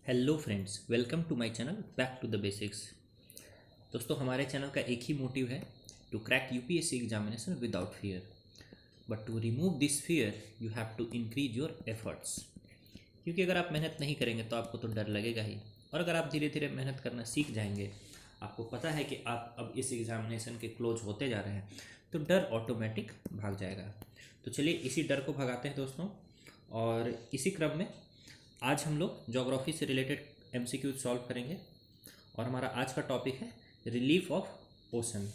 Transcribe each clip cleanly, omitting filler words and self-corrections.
Hello friends, welcome to my channel back to the basics. दोस्तों, हमारे चैनल का एक ही मोटिव है to crack UPSC examination without fear. But to remove this fear you have to increase your efforts. क्योंकि अगर आप मेहनत नहीं करेंगे तो आपको तो डर लगेगा ही, और अगर आप धीरे धीरे मेहनत करना सीख जाएंगे, आपको पता है कि आप अब इस एग्जामिनेशन के क्लोज होते जा रहे हैं, तो डर ऑटोमेटिक भाग जाएगा। तो चलिए इसी डर को भगाते हैं दोस्तों। और इसी क्रम में आज हम लोग ज्योग्राफी से रिलेटेड एमसीक्यू सॉल्व करेंगे। और हमारा आज का टॉपिक है रिलीफ ऑफ ओशन।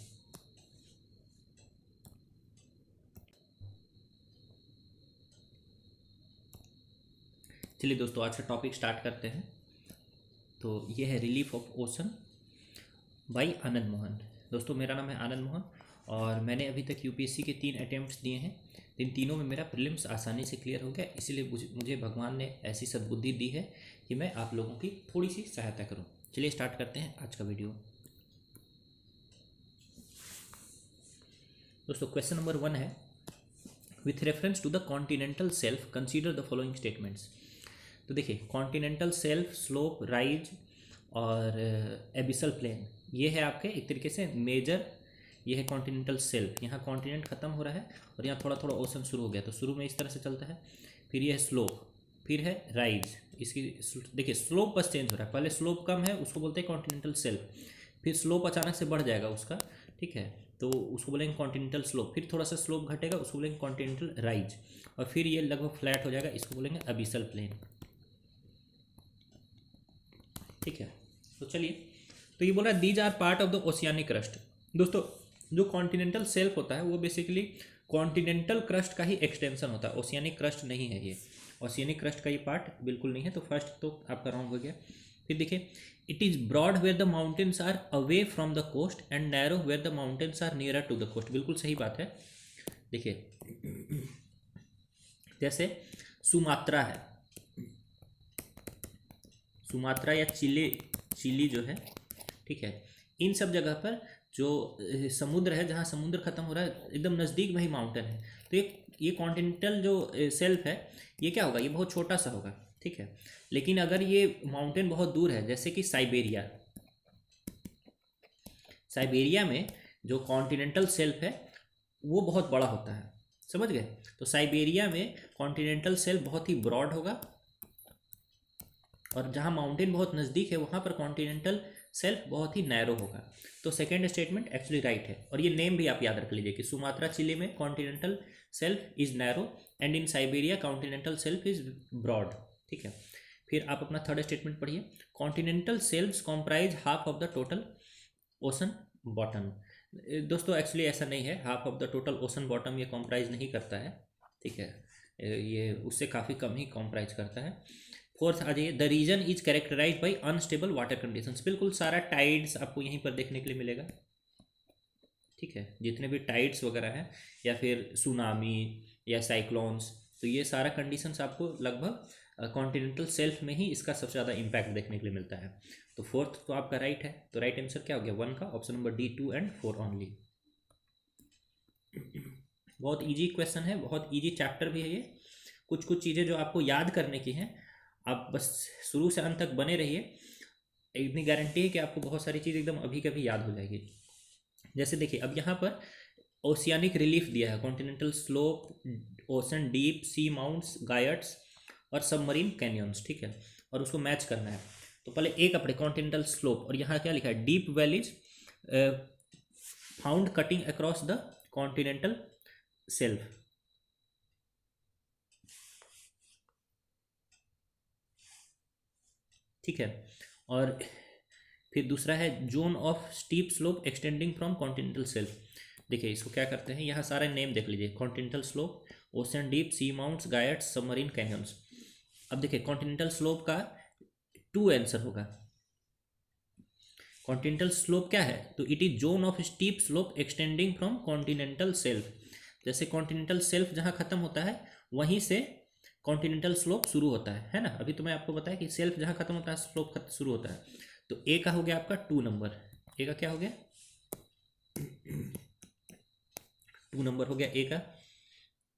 चलिए दोस्तों, आज का टॉपिक स्टार्ट करते हैं। तो ये है relief of ocean by Anand Mohan. दोस्तों, मेरा नाम है आनंद मोहन और मैंने अभी तक यूपीएससी के 3 अटैम्प्ट्स दिए हैं। इन तीनों में मेरा प्रीलिम्स आसानी से क्लियर हो गया, इसलिए मुझे भगवान ने ऐसी सद्बुद्धि दी है कि मैं आप लोगों की थोड़ी सी सहायता करूं। चलिए स्टार्ट करते हैं आज का वीडियो। दोस्तों, क्वेश्चन नंबर 1 है, with reference to the continental shelf consider the following statements. तो देखिए, कॉन्टिनेंटल सेल्फ, स्लोप, राइज और एबिसल प्लेन, ये है आपके एक तरीके से मेजर। ये है कॉन्टिनेंटल सेल्फ, यहाँ कॉन्टिनेंट खत्म हो रहा है और यहाँ थोड़ा थोड़ा ओशन शुरू हो गया, तो शुरू में इस तरह से चलता है। फिर ये है स्लोप, फिर है राइज। इसकी देखिए स्लोप बस चेंज हो रहा है, पहले स्लोप कम है उसको बोलते हैं कॉन्टिनेंटल सेल्फ, फिर स्लोप अचानक से बढ़ जाएगा उसका, ठीक है, तो उसको बोलेंगे कॉन्टिनेंटल स्लोप। फिर थोड़ा सा स्लोप घटेगा, उसको बोलेंगे कॉन्टिनेंटल राइज, और फिर ये लगभग फ्लैट हो जाएगा, इसको बोलेंगे अबिसल प्लेन। ठीक है, तो चलिए, तो ये बोल रहा है these are part of the oceanic crust. दोस्तों, जो कॉन्टिनेंटल सेल्फ होता है वो बेसिकली कॉन्टिनेंटल क्रस्ट का ही एक्सटेंशन होता है, ओशियानिक क्रस्ट नहीं है ये। ओशियानिक क्रस्ट का ये पार्ट बिल्कुल नहीं है, तो फर्स्ट तो आपका रॉन्ग हो गया। फिर देखिए, it is broad where the mountains are away from the coast and narrow where the mountains are nearer to the coast. बिल्कुल सही बात है। देखिए, जैसे सुमात्रा है, सुमात्रा या चिली जो है, ठीक है, इन सब जगह पर जो समुद्र है, जहाँ समुद्र खत्म हो रहा है एकदम नज़दीक वही माउंटेन है। तो ये कॉन्टिनेंटल जो सेल्फ है, ये क्या होगा, ये बहुत छोटा सा होगा, ठीक है। लेकिन अगर ये माउंटेन बहुत दूर है, जैसे कि साइबेरिया, साइबेरिया में जो कॉन्टिनेंटल सेल्फ है वो बहुत बड़ा होता है, समझ गए। तो साइबेरिया में कॉन्टिनेंटल सेल्फ बहुत ही ब्रॉड होगा, और जहाँ माउंटेन बहुत नज़दीक है वहाँ पर कॉन्टिनेंटल सेल्फ बहुत ही नैरो होगा। तो सेकेंड स्टेटमेंट एक्चुअली राइट है, और ये नेम भी आप याद रख लीजिए कि सुमात्रा चिली में continental shelf is narrow and in Siberia continental shelf is broad, ठीक है। फिर आप अपना थर्ड स्टेटमेंट पढ़िए, continental shelves comprise half of the total ocean bottom. दोस्तों, एक्चुअली ऐसा नहीं है, half of the total ocean bottom ये कॉम्प्राइज नहीं करता है, ठीक है, ये उससे काफ़ी कम ही कॉम्प्राइज करता है। फोर्थ आ जाइए, the region is characterise by unstable water conditions. बिल्कुल सारा टाइड्स आपको यहीं पर देखने के लिए मिलेगा, ठीक है, जितने भी टाइड्स वगैरह हैं या फिर सुनामी या साइक्लोन्स, तो ये सारा कंडीशंस आपको लगभग कॉन्टिनेंटल सेल्फ में ही इसका सबसे ज़्यादा इम्पैक्ट देखने के लिए मिलता है। तो फोर्थ तो आपका राइट है, तो राइट आंसर क्या हो गया, 1 का option number D, 2 and 4 only. बहुत इजी क्वेश्चन है, बहुत इजी चैप्टर भी है ये। कुछ कुछ चीज़ें जो आपको याद करने की हैं, आप बस शुरू से अंत तक बने रहिए, इतनी गारंटी है कि आपको बहुत सारी चीज़ एकदम अभी कभी याद हो जाएगी। जैसे देखिए, अब यहाँ पर ओशियानिक रिलीफ दिया है, कॉन्टिनेंटल स्लोप, ओशन डीप, सी माउंट्स, गायट्स और सबमरीन कैनियंस, ठीक है, और उसको मैच करना है। तो पहले एक अपने कॉन्टिनेंटल स्लोप, और यहाँ क्या लिखा है, deep valleys found cutting across the continental shelf, ठीक है। और फिर दूसरा है zone of steep slope extending from continental shelf. देखिए, इसको क्या करते हैं, यहाँ सारे नेम देख लीजिए, कॉन्टिनेंटल स्लोप, ओशन डीप, सी माउंट्स, गायट्स, सबमरीन कैनियंस। अब देखिए, कॉन्टिनेंटल स्लोप का 2 आंसर होगा। कॉन्टिनेंटल स्लोप क्या है, तो it is zone of steep slope extending from continental shelf. जैसे कॉन्टिनेंटल सेल्फ जहाँ खत्म होता है वहीं से कॉन्टिनेंटल स्लोप शुरू होता है ना। अभी तो मैं आपको बताया कि सेल्फ जहाँ खत्म होता है स्लोप शुरू होता है। तो ए का हो गया आपका 2 नंबर, ए का क्या हो गया, 2 नंबर हो गया ए का,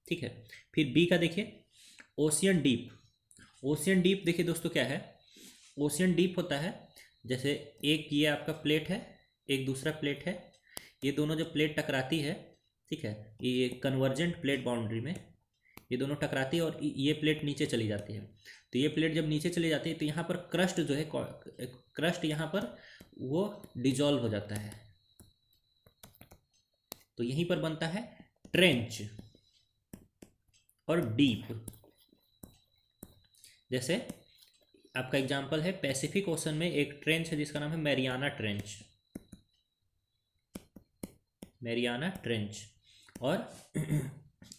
ठीक है। फिर बी का देखिए, ओशियन डीप। ओशियन डीप देखिए दोस्तों क्या है, ओशियन डीप होता है, जैसे एक ये आपका प्लेट है, एक दूसरा प्लेट है, ये दोनों जो प्लेट टकराती है, ठीक है, ये कन्वर्जेंट प्लेट बाउंड्री में ये दोनों टकराती है और ये प्लेट नीचे चली जाती है। तो ये प्लेट जब नीचे चली जाती है तो यहाँ पर क्रस्ट जो है, क्रस्ट यहाँ पर वो डिजॉल्व हो जाता है, तो यहीं पर बनता है ट्रेंच और डीप। जैसे आपका एग्जांपल है पैसिफिक ओशन में एक ट्रेंच है जिसका नाम है मैरियाना ट्रेंच, मैरियाना ट्रेंच। और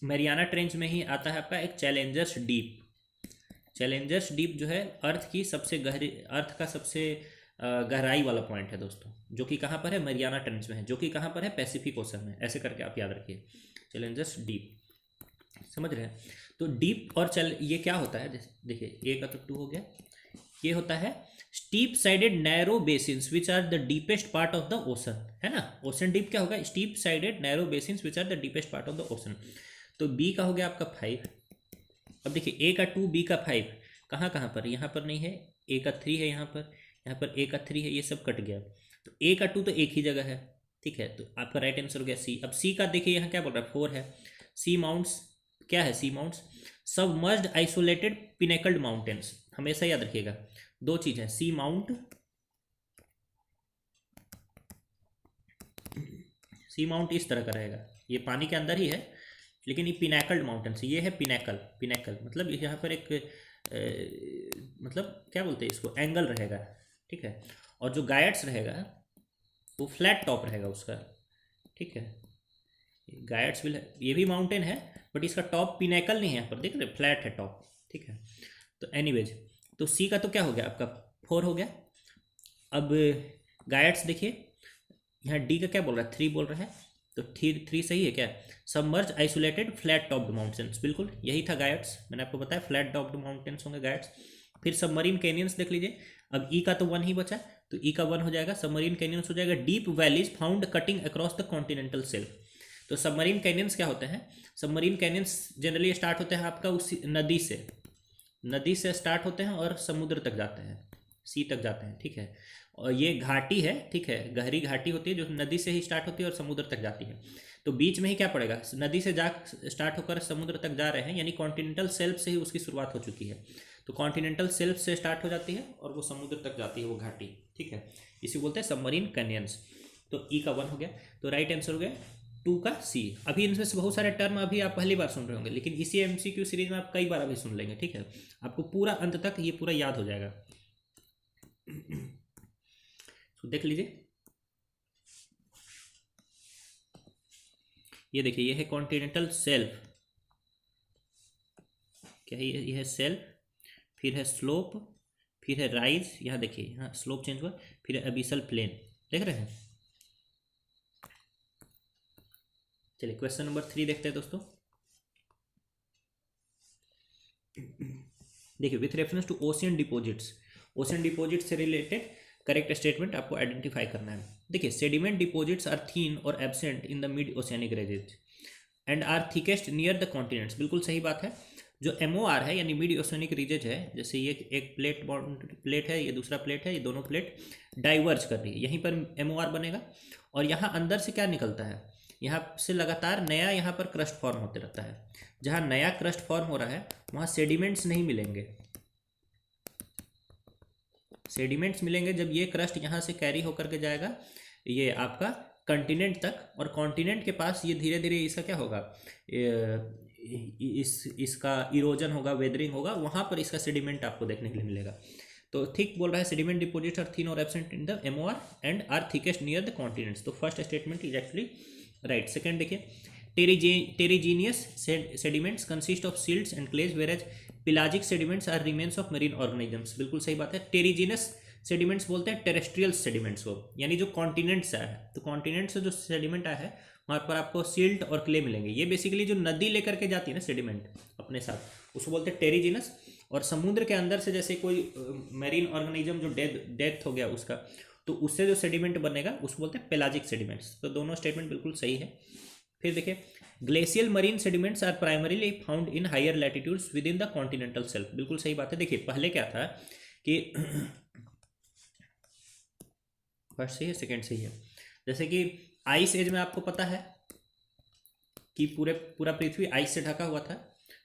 मैरियाना ट्रेंच में ही आता है आपका एक चैलेंजर्स डीप। चैलेंजर्स डीप जो है अर्थ की सबसे गहरी, अर्थ का सबसे गहराई वाला पॉइंट है दोस्तों, जो कि कहाँ पर है, मैरियाना ट्रेंच में है, जो कि कहाँ पर है, पैसिफिक ओशन में। ऐसे करके आप याद रखिए, चैलेंजर्स डीप, समझ रहे हैं। तो डीप और ये क्या होता है, देखिए ए का तो 2 हो गया, ये होता है steep sided narrow basins which are the deepest part of the ocean, है ना। ओशन डीप क्या होगा, steep sided narrow basins which are the deepest part of the ocean. तो बी का हो गया आपका 5। अब देखिए ए का 2, बी का 5, कहाँ कहाँ पर, यहाँ पर नहीं है, ए का 3 है यहाँ पर ए का 3 है, ये सब कट गया। तो ए का 2 तो एक ही जगह है, ठीक है, तो आपका राइट आंसर हो गया सी। अब सी का देखिए यहाँ क्या बोल रहा है, 4 है। सी माउंट्स क्या है, सी माउंट्स सबमर्ज्ड आइसोलेटेड पिनेकल्ड माउंटेन्स, हमेशा याद रखिएगा 2 चीज है, सी माउंट, सी माउंट इस तरह का रहेगा, ये पानी के अंदर ही है, लेकिन ये पिनेकल्ड माउंटेन्स, ये है पिनेकल, पिनेकल मतलब यहाँ पर एक मतलब क्या बोलते हैं इसको, एंगल रहेगा, ठीक है। और जो गायट्स रहेगा वो फ्लैट टॉप रहेगा उसका, ठीक है। गायट्स भी, ये भी माउंटेन है बट इसका टॉप पिनेकल नहीं है, यहाँ पर देख रहे फ्लैट है टॉप, ठीक है। तो एनीवेज, तो सी का तो क्या हो गया आपका 4 हो गया। अब गायट्स देखिए, यहाँ डी का क्या बोल रहा है, 3 बोल रहा है, तो 3 सही है क्या, submerge isolated flat topped mountains, बिल्कुल यही था गायट्स, मैंने आपको बताया फ्लैट टॉप्ड माउंटेन्स होंगे गायट्स। फिर सबमरीन कैनियंस देख लीजिए, अब ई का तो 1 ही बचा, तो ई का 1 हो जाएगा, सबमरीन कैनियंस हो जाएगा deep valleys found cutting across the continental shelf. तो सबमरीन कैनियंस क्या होते हैं, सबमरीन कैनियंस जनरली स्टार्ट होते हैं आपका उसी नदी से स्टार्ट होते हैं और समुद्र तक जाते हैं, सी तक जाते हैं, ठीक है। और ये घाटी है, ठीक है, गहरी घाटी होती है जो नदी से ही स्टार्ट होती है और समुद्र तक जाती है। तो बीच में ही क्या पड़ेगा, नदी से जा स्टार्ट होकर समुद्र तक जा रहे हैं, यानी कॉन्टिनेंटल शेल्फ से ही उसकी शुरुआत हो चुकी है। तो कॉन्टिनेंटल शेल्फ से स्टार्ट हो जाती है और वो समुद्र तक जाती है वो घाटी, ठीक है, इसी बोलते हैं सबमरीन कैनियंस। तो ई का 1 हो गया, तो राइट आंसर हो गया 2 का सी। अभी इनमें से बहुत सारे टर्म अभी आप पहली बार सुन रहे होंगे, लेकिन इसी एमसीक्यू सीरीज में आप कई बार अभी सुन लेंगे, ठीक है, आपको पूरा अंत तक ये पूरा याद हो जाएगा। तो देख लीजिए, ये देखिए, ये है कॉन्टिनेंटल शेल्फ, क्या है ये है शेल्फ, फिर है स्लोप, फिर है राइज, यहाँ देखिए यहाँ स्लोप चेंज हुआ, फिर है अबिसल प्लेन, देख रहे हैं। चलिए क्वेश्चन नंबर 3 देखते हैं दोस्तों। देखिए, with reference to ocean deposits, ocean deposit से रिलेटेड करेक्ट स्टेटमेंट आपको आइडेंटिफाई करना है। देखिए, सेडिमेंट डिपॉजिट्स आर थीन और absent in the mid oceanic ridges and are thickest near the continents, बिल्कुल सही बात है। जो MOR है यानी मिड ओशियनिक रीजेज है, जैसे ये एक प्लेट है, ये दूसरा प्लेट है, ये दोनों प्लेट डाइवर्ज कर रही है, यहीं पर MOR बनेगा। और यहाँ अंदर से क्या निकलता है, यहाँ से लगातार नया यहाँ पर क्रस्ट फॉर्म होते रहता है। जहाँ नया क्रस्ट फॉर्म हो रहा है वहाँ सेडिमेंट्स नहीं मिलेंगे, सेडिमेंट्स मिलेंगे जब ये क्रस्ट यहाँ से कैरी होकर के जाएगा ये आपका कंटिनेंट तक, और कॉन्टिनेंट के पास ये धीरे धीरे इसका क्या होगा, इसका इरोजन होगा, वेदरिंग होगा, वहाँ पर इसका सेडिमेंट आपको देखने के लिए मिलेगा। तो थिक बोल रहा है, सेडिमेंट डिपॉजिट्स आर थिन और absent in the MOR and are thickest near the continents. तो first statement is actually right. Second देखिए, terrigenous sediments consist of silts and clays whereas pelagic sediments are remains of marine organisms, बिल्कुल सही बात है। टेरिजीनियस sediments बोलते हैं terrestrial sediments को, यानी जो कॉन्टिनेंट से आया है, तो कॉन्टिनेंट से जो सेडिमेंट आया है वहाँ पर आपको सिल्ट और क्ले मिलेंगे। ये बेसिकली जो नदी लेकर के जाती है ना सेडिमेंट अपने साथ, उसको बोलते हैं टेरिजीनस। और समुद्र के अंदर से जैसे कोई मैरीन ऑर्गेनिज्म जो डेथ हो गया उसका, तो उससे जो सेडिमेंट बनेगा उसको बोलते हैं पेलाजिक सेडिमेंट्स। तो दोनों स्टेटमेंट बिल्कुल सही है। फिर देखिए, glacial marine sediments are primarily found in higher latitudes within the continental shelf, बिल्कुल सही बात है। देखिए, पहले क्या था कि फर्स्ट सही है सेकंड सही है। जैसे कि आइस एज में आपको पता है कि पूरा पृथ्वी आइस से ढका हुआ था।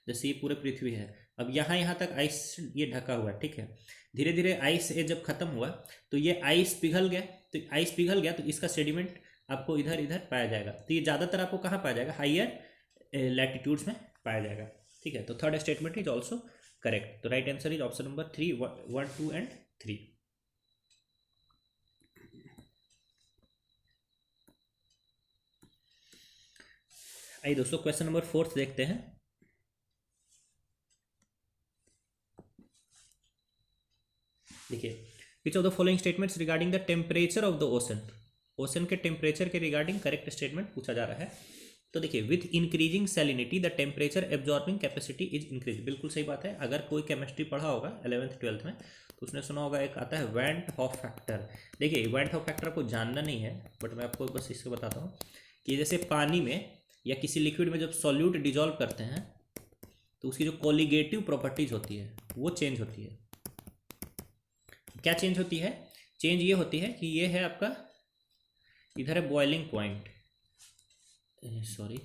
जैसे ये पूरे पृथ्वी है, अब यहाँ तक आइस ये ढका हुआ है, ठीक है। धीरे धीरे आइस एज जब खत्म हुआ तो ये आइस पिघल गया, तो आइस पिघल गया तो इसका सेडिमेंट आपको इधर इधर पाया जाएगा। तो ये ज़्यादातर आपको कहाँ पाया जाएगा, हाइयर लैटिट्यूड्स में पाया जाएगा, ठीक है। तो third statement is also correct. तो right answer is option number 3, 1, 2 and 3। आइए दोस्तों क्वेश्चन नंबर 4 देखते हैं। देखिए, which of the following statements regarding the temperature of the ocean, ocean के टेम्परेचर के रिगार्डिंग करेक्ट स्टेटमेंट पूछा जा रहा है। तो देखिए, with increasing salinity the temperature absorbing capacity is increase, बिल्कुल सही बात है। अगर कोई केमिस्ट्री पढ़ा होगा 11th 12th में तो उसने सुना होगा एक आता है वेंट हॉफ फैक्टर। देखिए, वेंट हॉफ फैक्टर आपको जानना नहीं है, बट मैं आपको बस इससे बताता हूँ कि जैसे पानी में या किसी लिक्विड में जब सॉल्यूट डिजॉल्व करते हैं तो उसकी जो कोलिगेटिव प्रॉपर्टीज होती है वो चेंज होती है। क्या चेंज होती है, चेंज ये होती है कि ये है आपका, इधर है बॉइलिंग पॉइंट, सॉरी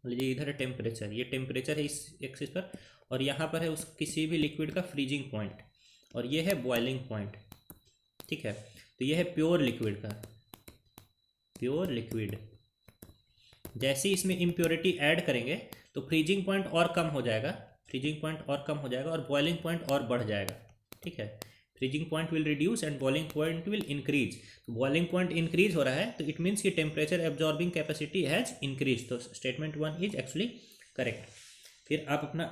लीजिए, इधर है टेम्परेचर, ये टेम्परेचर है इस एक्सिस पर, और यहाँ पर है उस किसी भी लिक्विड का फ्रीजिंग पॉइंट, और ये है बॉइलिंग पॉइंट, ठीक है। तो ये है प्योर लिक्विड का, प्योर लिक्विड। जैसे ही इसमें इम्प्योरिटी ऐड करेंगे तो फ्रीजिंग पॉइंट और कम हो जाएगा, फ्रीजिंग पॉइंट और कम हो जाएगा और बॉइलिंग पॉइंट और बढ़ जाएगा, ठीक है। Freezing point will reduce and boiling point will increase. तो बॉइलिंग पॉइंट इंक्रीज हो रहा है तो इट मीन्स कि temperature absorbing capacity has increase. तो स्टेटमेंट 1 इज एक्चुअली करेक्ट। फिर आप अपना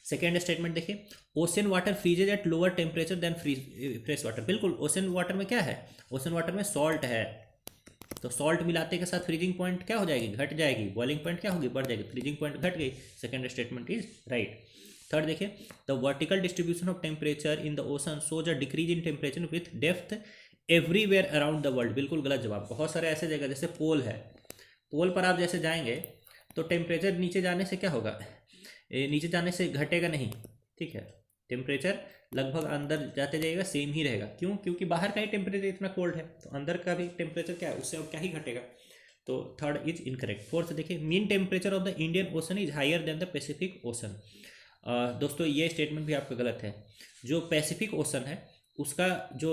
सेकेंड स्टेटमेंट देखिए, ocean water freezes at lower temperature than fresh water. बिल्कुल, ओशन वाटर में क्या है, ओशन वाटर में सॉल्ट है, तो सॉल्ट मिलाते के साथ फ्रीजिंग पॉइंट क्या हो जाएगी, घट जाएगी, बॉइलिंग पॉइंट क्या होगी, बढ़ जाएगी, फ्रीजिंग पॉइंट घट गई। Second statement is right. Third देखिए, the vertical distribution of temperature in the ocean shows a decrease in temperature with depth everywhere around the world. बिल्कुल गलत जवाब। बहुत सारे ऐसे जगह जैसे पोल है, पोल पर आप जैसे जाएंगे तो टेम्परेचर नीचे जाने से क्या होगा, नीचे जाने से घटेगा नहीं, ठीक है। टेम्परेचर लगभग अंदर जाते जाएगा सेम ही रहेगा। क्यों, क्योंकि बाहर का ही टेम्परेचर इतना कोल्ड है, तो अंदर का भी टेम्परेचर क्या है, उससे अब क्या ही घटेगा। तो थर्ड इज इनकरेक्ट। फोर्थ देखिए, mean temperature of the Indian ocean is higher than the Pacific ocean. दोस्तों ये स्टेटमेंट भी आपका गलत है। जो पैसिफिक ओशन है उसका जो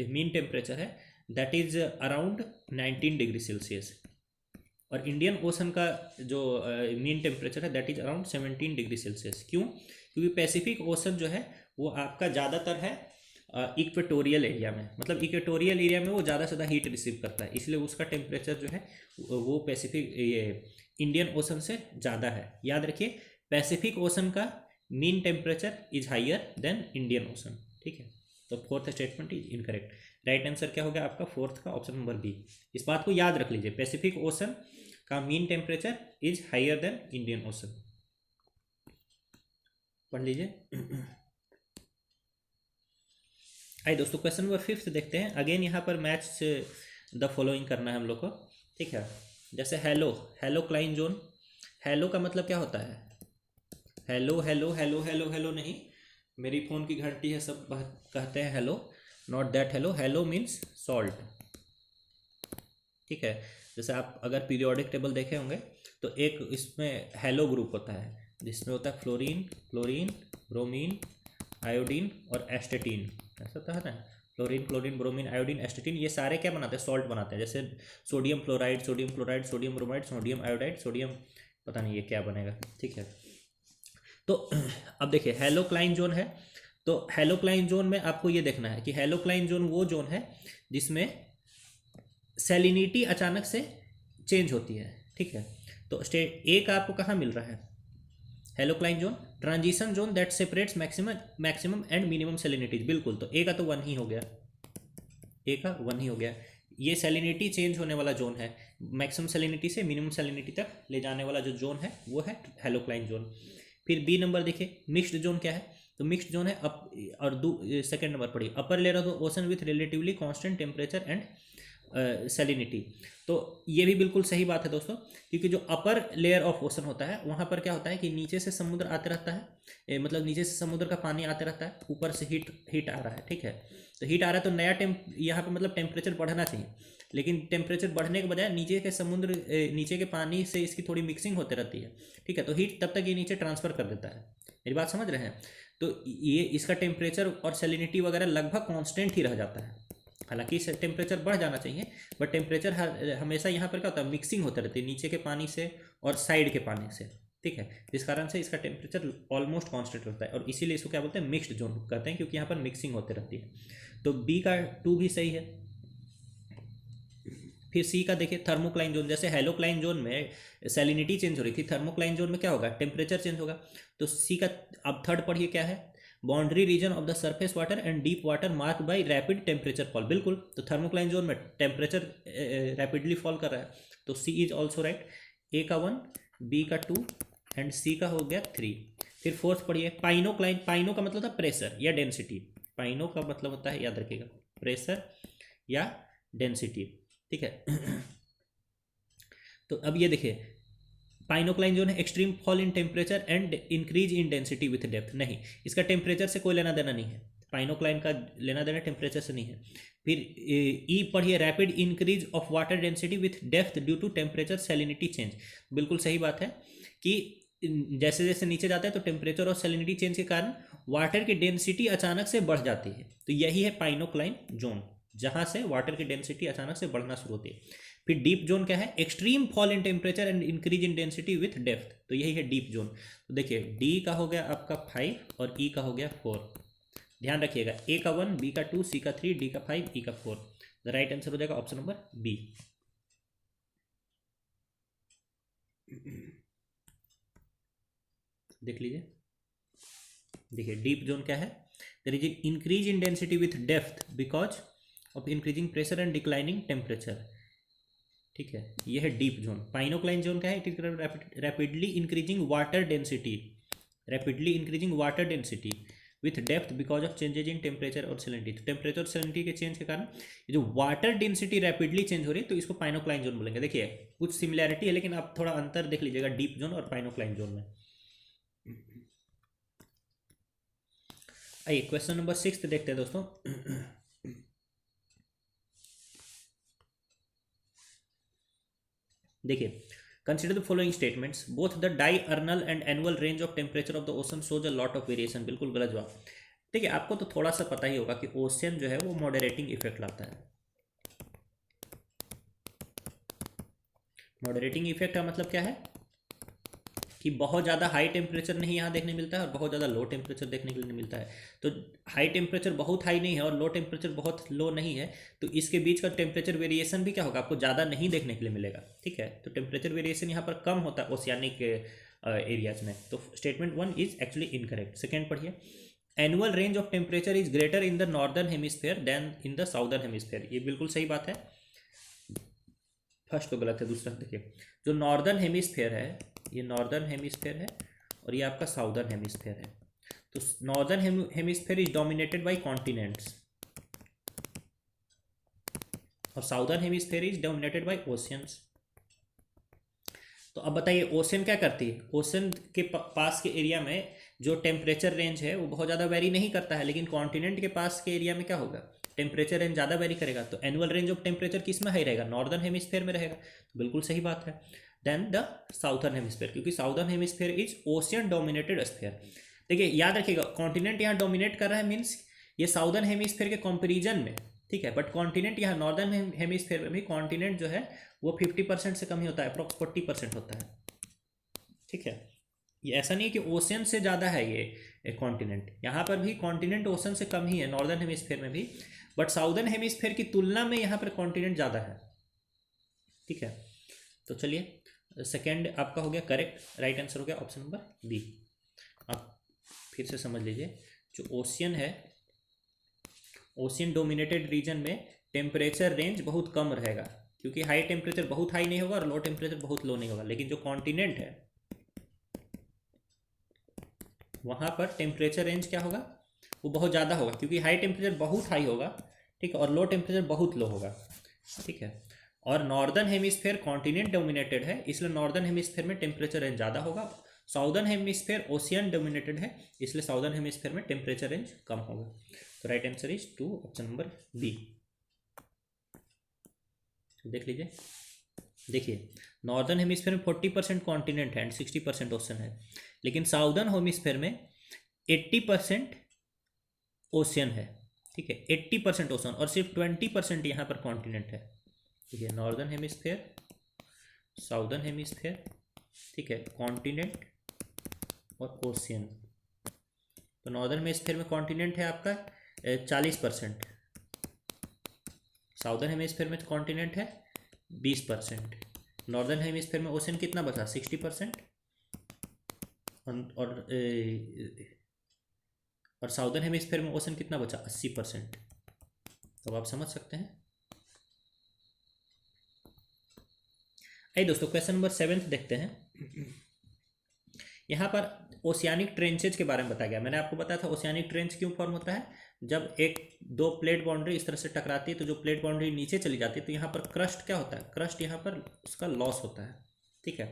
मीन टेम्परेचर है that is around 19 degree Celsius, और इंडियन ओशन का जो मीन टेम्परेचर है that is around 17 degree Celsius. क्यों, क्योंकि पैसिफिक ओशन जो है वो आपका ज़्यादातर है इक्वेटोरियल एरिया में, मतलब इक्वेटोरियल एरिया में वो ज़्यादा से ज़्यादा हीट रिसीव करता है, इसलिए उसका टेम्परेचर जो है वो पैसिफिक ये इंडियन ओशन से ज़्यादा है। याद रखिए, पैसिफिक ओशन का mean temperature is higher than Indian ocean, ठीक है। तो fourth statement is incorrect. Right answer क्या हो गया आपका, फोर्थ का ऑप्शन नंबर बी। इस बात को याद रख लीजिए, पैसिफिक ओशन का mean temperature is higher than Indian ocean. पढ़ लीजिए। आइए दोस्तों क्वेश्चन नंबर 5 देखते हैं। अगेन यहाँ पर मैच द फॉलोइंग करना है हम लोग को, ठीक है। जैसे halo, halocline zone, halo का मतलब क्या होता है, hello hello hello hello hello नहीं, मेरी फ़ोन की घंटी है, सब कहते हैं hello, not that hello. Halo means salt, ठीक है। जैसे आप अगर पीरियोडिक टेबल देखे होंगे तो एक इसमें हेलो ग्रुप होता है जिसमें होता है फ्लोरीन, क्लोरीन, ब्रोमीन, आयोडीन और एस्टेटीन, ऐसा होता है ना। फ्लोरीन, क्लोरीन, ब्रोमीन, आयोडीन, एस्टेटीन, ये सारे क्या बनाते हैं, सॉल्ट बनाते हैं। जैसे sodium fluoride, sodium chloride, sodium bromide, sodium iodide, sodium पता नहीं ये क्या बनेगा, ठीक है। तो अब देखिए हेलोक्लाइन जोन है, तो हेलोक्लाइन जोन में आपको ये देखना है कि हेलोक्लाइन जोन वो जोन है जिसमें सैलिनिटी अचानक से चेंज होती है, ठीक है। तो स्टेट ए का आपको कहाँ मिल रहा है, halocline zone, transition zone that separates maximum and minimum salinities. बिल्कुल, तो ए का तो 1 ही हो गया, ए का 1 ही हो गया। ये सैलिनिटी चेंज होने वाला जोन है, मैक्सिमम सैलिनिटी से मिनिमम सैलिनिटी तक ले जाने वाला जो जोन है वो है हेलोक्लाइन जोन। फिर बी नंबर देखिए, मिक्स्ड जोन क्या है, तो मिक्स्ड जोन है अप, और सेकंड नंबर पढ़िए, upper layer of the ocean with relatively constant temperature and salinity. तो ये भी बिल्कुल सही बात है दोस्तों, क्योंकि जो अपर लेयर ऑफ ओशन होता है वहाँ पर क्या होता है कि नीचे से समुद्र आते रहता है, मतलब नीचे से समुद्र का पानी आते रहता है, ऊपर से हीट आ रहा है, ठीक है। तो हीट आ रहा है तो नया यहाँ पर मतलब टेम्परेचर बढ़ना चाहिए, लेकिन टेम्परेचर बढ़ने के बजाय नीचे के नीचे के पानी से इसकी थोड़ी मिक्सिंग होते रहती है, ठीक है। तो हीट तब तक ये नीचे ट्रांसफ़र कर देता है, मेरी बात समझ रहे हैं। तो ये इसका टेम्परेचर और सैलिनिटी वगैरह लगभग कांस्टेंट ही रह जाता है। हालांकि टेम्परेचर बढ़ जाना चाहिए, बट टेम्परेचर हमेशा यहाँ पर क्या होता है, मिक्सिंग होते रहती है नीचे के पानी से और साइड के पानी से, ठीक है। जिस कारण से इसका टेम्परेचर ऑलमोस्ट कांस्टेंट रहता है, और इसीलिए इसको क्या बोलते हैं, मिक्स्ड जोन कहते हैं, क्योंकि यहाँ पर मिक्सिंग होते रहती है। तो बी का 2 भी सही है। फिर सी का देखिए, थर्मोक्लाइन जोन, जैसे हेलोक्लाइन जोन में सैलिनिटी चेंज हो रही थी, थर्मोक्लाइन जोन में क्या होगा, टेम्परेचर चेंज होगा। तो सी का अब थर्ड पढ़िए क्या है, boundary region of the surface water and deep water mark by rapid temperature fall. बिल्कुल, तो थर्मोक्लाइन जोन में टेम्परेचर रैपिडली फॉल कर रहा है, तो C is also right. A का 1, बी का 2 एंड सी का हो गया 3। फिर फोर्थ पढ़िए, पाइनोक्लाइन। पाइनो का मतलब था प्रेशर या डेंसिटी, पाइनो का मतलब होता है, याद रखिएगा, प्रेशर या डेंसिटी, ठीक है। तो अब ये देखिए, पाइनोक्लाइन जो है extreme fall in temperature and increase in density with depth. नहीं, इसका टेम्परेचर से कोई लेना देना नहीं है, पाइनोक्लाइन का लेना देना टेम्परेचर से नहीं है। फिर ई पढ़िए, rapid increase of water density with depth due to temperature salinity change. बिल्कुल सही बात है कि जैसे जैसे नीचे जाता है तो टेम्परेचर और सैलिनिटी चेंज के कारण वाटर की डेंसिटी अचानक से बढ़ जाती है। तो यही है पाइनोक्लाइन जोन, जहाँ से वाटर की डेंसिटी अचानक से बढ़ना शुरू होती है। फिर डीप जोन क्या है, extreme fall in temperature and increase in density with depth. तो यही है डीप जोन। तो देखिए, डी का हो गया आपका 5 और ई का हो गया 4। ध्यान रखिएगा, ए का 1, बी का 2, सी का 3, डी का 5, ई का 4। द राइट आंसर हो जाएगा ऑप्शन नंबर बी। देख लीजिए, देखिए डीप जोन क्या है, there is increase in density with depth because of increasing pressure and declining temperature, ठीक है। ये है डीप जोन। पाइनोक्लाइन जोन क्या है, it is rapidly increasing water density, rapidly increasing water density with depth because of changes in temperature और salinity. तो temperature और salinity के चेंज के कारण ये जो वाटर डेंसिटी रैपिडली चेंज हो रही है, तो इसको पाइनोक्लाइन जोन बोलेंगे। देखिए कुछ सिमिलैरिटी है, लेकिन आप थोड़ा अंतर देख लीजिएगा डीप जोन और पाइनोक्लाइन जोन में। आइए क्वेश्चन नंबर 6 देखते हैं दोस्तों। देखिए, consider the following statements, both the diurnal and annual range of temperature of the ocean shows a lot of variation. बिल्कुल गलत जवाब। ठीक है, आपको तो थोड़ा सा पता ही होगा कि ओशन जो है वो मॉडरेटिंग इफेक्ट लाता है। मॉडरेटिंग इफेक्ट का मतलब क्या है कि बहुत ज़्यादा हाई टेम्परेचर नहीं यहाँ देखने मिलता है और बहुत ज़्यादा लो टेम्परेचर देखने के लिए मिलता है। तो हाई टेम्परेचर बहुत हाई नहीं है और लो टेम्परेचर बहुत लो नहीं है, तो इसके बीच का टेम्परेचर वेरिएशन भी क्या होगा, आपको ज़्यादा नहीं देखने के लिए मिलेगा, ठीक है। तो टेम्परेचर वेरिएशन यहाँ पर कम होता है ओशियानिक एरियाज में। तो statement 1 is actually incorrect. Second पढ़िए, annual range of temperature is greater in the northern hemisphere than in the southern hemisphere. ये बिल्कुल सही बात है। फर्स्ट तो गलत है, दूसरा देखिए, जो नॉर्दर्न हेमिस्फेयर है, ये नॉर्दर्न हेमिस्फेयर है और ये आपका साउदर्न हेमिस्फेयर है। तो northern hemisphere is dominated by continents और southern hemisphere is dominated by oceans. तो अब बताइए ओशन क्या करती है, ओशन के पास के एरिया में जो टेम्परेचर रेंज है वो बहुत ज़्यादा वेरी नहीं करता है, लेकिन कॉन्टिनेंट के पास के एरिया में क्या होगा, टेम्परेचर रेंज ज़्यादा वेरी करेगा। तो एनुअल रेंज ऑफ टेम्परेचर किस में हाई रहेगा, नॉर्दर्न हेमिस्फेयर में रहेगा। तो बिल्कुल सही बात है। देन द साउथर्न हेमिस्फेयर, क्योंकि southern hemisphere is ocean dominated sphere. देखिए याद रखिएगा, कॉन्टिनेंट यहाँ डोमिनेट कर रहा है मीन्स ये साउदर्न हेमिस्फेयर के कंपेरिजन में, ठीक है। बट कॉन्टिनेंट यहाँ नॉर्दर्न हेमिस्फेयर में भी कॉन्टिनेंट जो है वो 50% से कम ही होता है, अप्रॉक्स 40% होता है, ठीक है। ये ऐसा नहीं कि ओशन से ज़्यादा है ये कॉन्टिनेंट, यहाँ पर भी कॉन्टिनेंट ओशन से कम ही है नॉर्दर्न हेमिस्फेयर में भी, बट साउदर्न हेमिस्फेयर की तुलना में यहाँ पर कॉन्टिनेंट ज़्यादा है, ठीक है। तो चलिए सेकेंड आपका हो गया करेक्ट, राइट आंसर हो गया ऑप्शन नंबर बी। आप फिर से समझ लीजिए, जो ओशियन है, ओशियन डोमिनेटेड रीजन में टेम्परेचर रेंज बहुत कम रहेगा, क्योंकि हाई टेम्परेचर बहुत हाई नहीं होगा और लो टेम्परेचर बहुत लो नहीं होगा। लेकिन जो कॉन्टिनेंट है वहाँ पर टेम्परेचर रेंज क्या होगा, वो बहुत ज़्यादा होगा, क्योंकि हाई टेम्परेचर बहुत हाई होगा, ठीक है, और लो टेम्परेचर बहुत लो होगा। ठीक है। और नॉर्दर्न हेमिस्फेयर कॉन्टिनेंट डोमिनेटेड है, इसलिए नॉर्दर्न हेमिस्फेयर में टेम्परेचर रेंज ज़्यादा होगा। साउदर्न हेमिस्फेयर ओशियन डोमिनेटेड है, इसलिए साउदर्न हेमिस्फेयर में टेम्परेचर रेंज कम होगा। तो right answer is 2, option number B. देख लीजिए, देखिए नॉर्दर्न हेमिस्फेयर में 40% कॉन्टिनेंट है एंड 60% ओशन है, लेकिन साउदर्न हेमिस्फेयर में 80% ओशियन है। ठीक है, 80% ओशन और सिर्फ 20% यहाँ पर कॉन्टिनेंट है। ठीक है, नॉर्दर्न हेमिस्फेयर, साउदर्न हेमिस्फेयर, ठीक है, कॉन्टिनेंट और ओशियन। तो नॉर्दर्न हेमिस्फेयर में कॉन्टिनेंट है आपका 40%, साउदर्न हेमिस्फेयर में कॉन्टिनेंट है 20%, नॉर्दर्न हेमिस्फेयर में ओशन कितना बचा 60%, और साउदर्न हेमिस्फेयर में ओशन कितना बचा 80%। तो आप समझ सकते हैं। आइए दोस्तों क्वेश्चन नंबर 7 देखते हैं। यहाँ पर ओशियानिक ट्रेंचेज के बारे में बताया गया। मैंने आपको बताया था ओशियानिक ट्रेंच क्यों फॉर्म होता है, जब एक दो प्लेट बाउंड्री इस तरह से टकराती है तो जो प्लेट बाउंड्री नीचे चली जाती है तो यहाँ पर क्रस्ट क्या होता है, क्रस्ट यहाँ पर उसका लॉस होता है। ठीक है,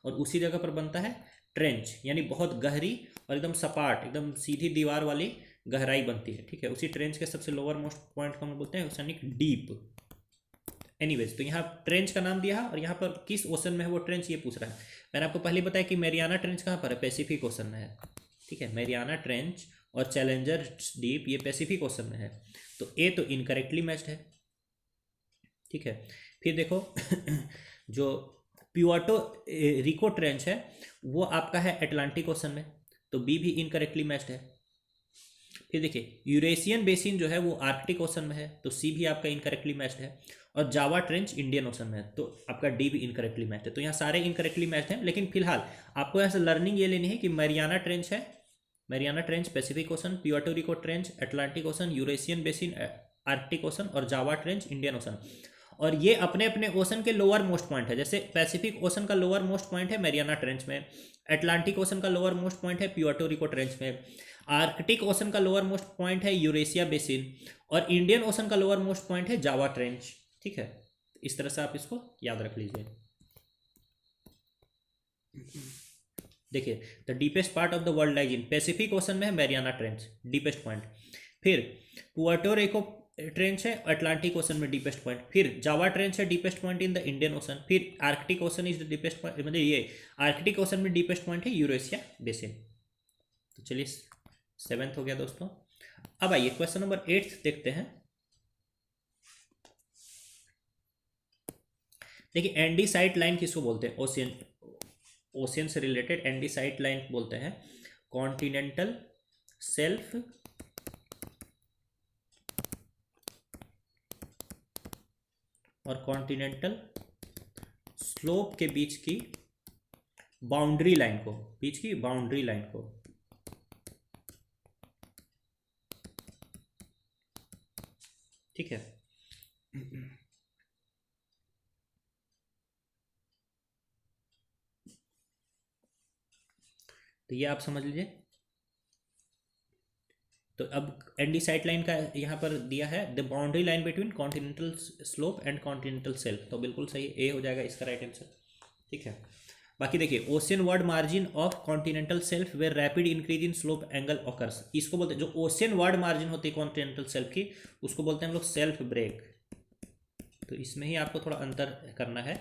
और उसी जगह पर बनता है ट्रेंच, यानी बहुत गहरी और एकदम सपाट, एकदम सीधी दीवार वाली गहराई बनती है। ठीक है, उसी ट्रेंच के सबसे लोअर मोस्ट पॉइंट को हम बोलते हैं ओशियानिक डीप। एनीवेज, तो यहाँ ट्रेंच का नाम दिया और यहाँ पर किस ओशन में है वो ट्रेंच ये पूछ रहा है। मैंने आपको पहले बताया कि मैरियाना ट्रेंच कहाँ पर है, पैसिफिक ओशन में है। ठीक है, मैरियाना ट्रेंच और चैलेंजर डीप ये पैसिफिक ओशन में है। तो ए तो इनकरेक्टली मैच्ड है। ठीक है, फिर देखो जो प्यूर्टो रिको ट्रेंच है वो आपका है अटलांटिक ओशन में, तो बी भी इनकरेक्टली मैच्ड है। फिर देखिए यूरेशियन बेसिन जो है वो आर्कटिक ओशन में है, तो सी भी आपका इनकरेक्टली मैच्ड है। और जावा ट्रेंच इंडियन ओशन में है, तो आपका डी भी इनकरेक्टली मैच्ड है। तो यहाँ सारे इनकरेक्टली मैच्ड हैं, लेकिन फिलहाल आपको यहाँ से लर्निंग ये लेनी है कि मैरियाना ट्रेंच है, Mariana trench Pacific ocean, Puerto Rico trench Atlantic ocean, Eurasian basin Arctic ocean और जावा ट्रेंच इंडियन ओशन। और ये अपने अपने ओशन के लोअर मोस्ट पॉइंट है। जैसे पैसिफिक ओशन का लोअर मोस्ट पॉइंट है मैरियाना ट्रेंच में, अटलांटिक ओशन का लोअर मोस्ट पॉइंट है प्यूर्टो रिको ट्रेंच में, आर्कटिक ओशन का लोअर मोस्ट पॉइंट है यूरेशिया बेसिन, और इंडियन ओशन का लोअर मोस्ट पॉइंट है जावा ट्रेंच। ठीक है, इस तरह से आप इसको याद रख लीजिए। देखिए the deepest part of the world lies in Pacific ocean में है मैरियाना ट्रेंच डीपेस्ट पॉइंट, फिर पुएर्टो रिको ट्रेंच है अटलांटिक ओशन में डीपेस्ट पॉइंट, फिर जावा ट्रेंच है deepest point in the Indian ocean, फिर Arctic ocean is the deepest point, मतलब ये आर्कटिक ओशन में डीपेस्ट पॉइंट है यूरेशिया बेसिन। तो चलिए 7th हो गया दोस्तों। अब आइए क्वेश्चन नंबर 8 देखते हैं। देखिए एंडीसाइट लाइन किसको बोलते हैं, ओशियन, ओशियन से रिलेटेड एंडीसाइट लाइन बोलते हैं कॉन्टिनेंटल सेल्फ और कॉन्टिनेंटल स्लोप के बीच की बाउंड्री लाइन को, बीच की बाउंड्री लाइन को। ठीक है, तो ये आप समझ लीजिए। तो अब एंडीसाइट लाइन का यहाँ पर दिया है the boundary line between continental slope and continental self, तो बिल्कुल सही ए हो जाएगा इसका राइट आंसर। ठीक है, बाकी देखिए ocean ward margin of continental shelf where rapid increase in slope angle occurs, इसको बोलते हैं, जो ओशियन वर्ड मार्जिन होती है कॉन्टिनेंटल सेल्फ की उसको बोलते हैं हम लोग सेल्फ ब्रेक। तो इसमें ही आपको थोड़ा अंतर करना है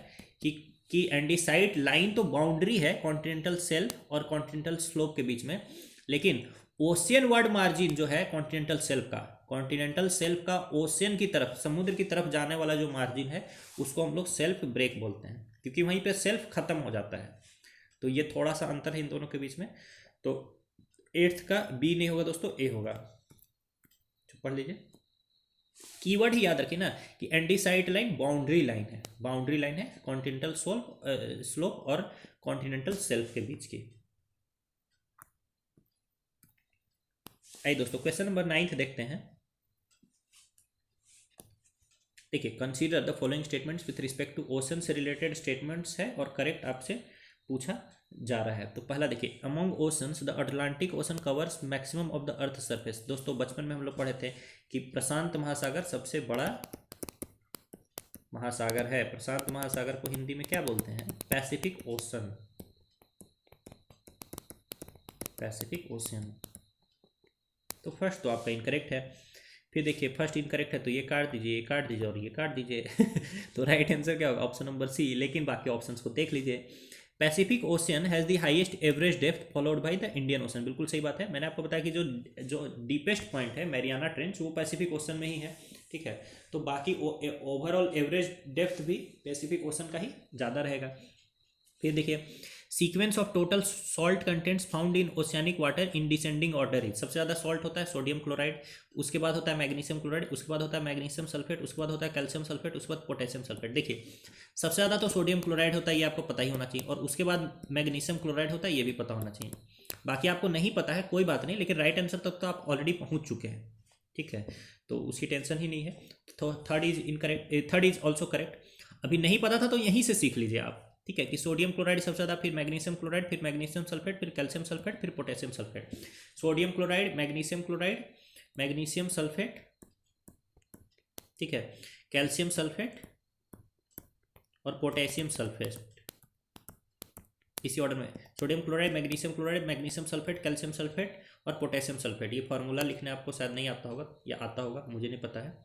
कि एंडीसाइट लाइन तो बाउंड्री है कॉन्टिनेंटल सेल्फ और कॉन्टिनेंटल स्लोप के बीच में, लेकिन ओशियन वर्ड मार्जिन जो है कॉन्टिनेंटल सेल्फ का, कॉन्टिनेंटल सेल्फ का ओशियन की तरफ, समुद्र की तरफ जाने वाला जो मार्जिन है उसको हम लोग सेल्फ ब्रेक बोलते हैं, क्योंकि वहीं पे सेल्फ खत्म हो जाता है। तो ये थोड़ा सा अंतर है इन दोनों के बीच में। तो 8th का बी नहीं होगा दोस्तों, ए होगा। पढ़ लीजिए, कीवर्ड ही याद रखिए ना कि एंडीसाइट लाइन बाउंड्री लाइन है, बाउंड्री लाइन है कॉन्टिनेंटल स्लोप और कॉन्टिनेंटल सेल्फ के बीच की। आइए दोस्तों क्वेश्चन नंबर 9 देखते हैं। देखिए consider the following statements with respect to ocean से रिलेटेड स्टेटमेंट्स है और करेक्ट आपसे पूछा जा रहा है। तो पहला देखिए among oceans the Atlantic ocean covers maximum of the earth surface. दोस्तों बचपन में हम लोग पढ़े थे कि प्रशांत महासागर सबसे बड़ा महासागर है। प्रशांत महासागर को हिंदी में क्या बोलते हैं? Pacific ocean. Pacific ocean. तो फर्स्ट तो आपका इनकरेक्ट है। फिर देखिए फर्स्ट इनकरेक्ट है तो ये काट दीजिए, ये काट दीजिए और ये काट दीजिए तो राइट आंसर क्या होगा? Option number C. लेकिन बाकी ऑप्शंस को देख लीजिए। Pacific ocean has the highest average depth followed by the Indian ocean. बिल्कुल सही बात है। मैंने आपको बताया कि जो डीपेस्ट पॉइंट है मैरियाना ट्रेंच वो पैसिफिक ओशन में ही है। ठीक है, तो बाकी ओवरऑल एवरेज डेप्थ भी पैसिफिक ओशन का ही ज़्यादा रहेगा। फिर देखिए sequence of total salt contents found in oceanic water in descending order is. सबसे ज़्यादा सॉल्ट होता है सोडियम क्लोराइड, उसके बाद होता है मैग्नीशियम क्लोराइड, उसके बाद होता है मैग्नीशियम सल्फेट, उसके बाद होता है कैल्शियम सल्फेट, उसके बाद पोटेशियम सल्फेट। देखिए सबसे ज़्यादा तो सोडियम क्लोराइड होता है, ये आपको पता ही होना चाहिए, और उसके बाद मैग्नीशियम क्लोराइड होता है, ये भी पता होना चाहिए। बाकी आपको नहीं पता है कोई बात नहीं, लेकिन राइट आंसर तक तो आप ऑलरेडी पहुँच चुके हैं। ठीक है, तो उसकी टेंशन ही नहीं है। तो third is incorrect, third is also correct. अभी नहीं पता था तो यहीं से सीख लीजिए आप। ठीक है, कि सोडियम क्लोराइड सबसे ज़्यादा, फिर मैग्नीशियम क्लोराइड, फिर मैग्नीशियम सल्फेट, फिर कैल्शियम सल्फेट, फिर potassium sulphate. Sodium chloride, magnesium chloride, magnesium sulphate, ठीक है, कैल्शियम सल्फेट और पोटेशियम सल्फेट, इसी ऑर्डर में। Sodium chloride, magnesium chloride, magnesium sulphate, calcium sulphate और पोटेशियम सल्फेट। ये फार्मूला लिखने आपको शायद नहीं आता होगा या आता होगा, मुझे नहीं पता है।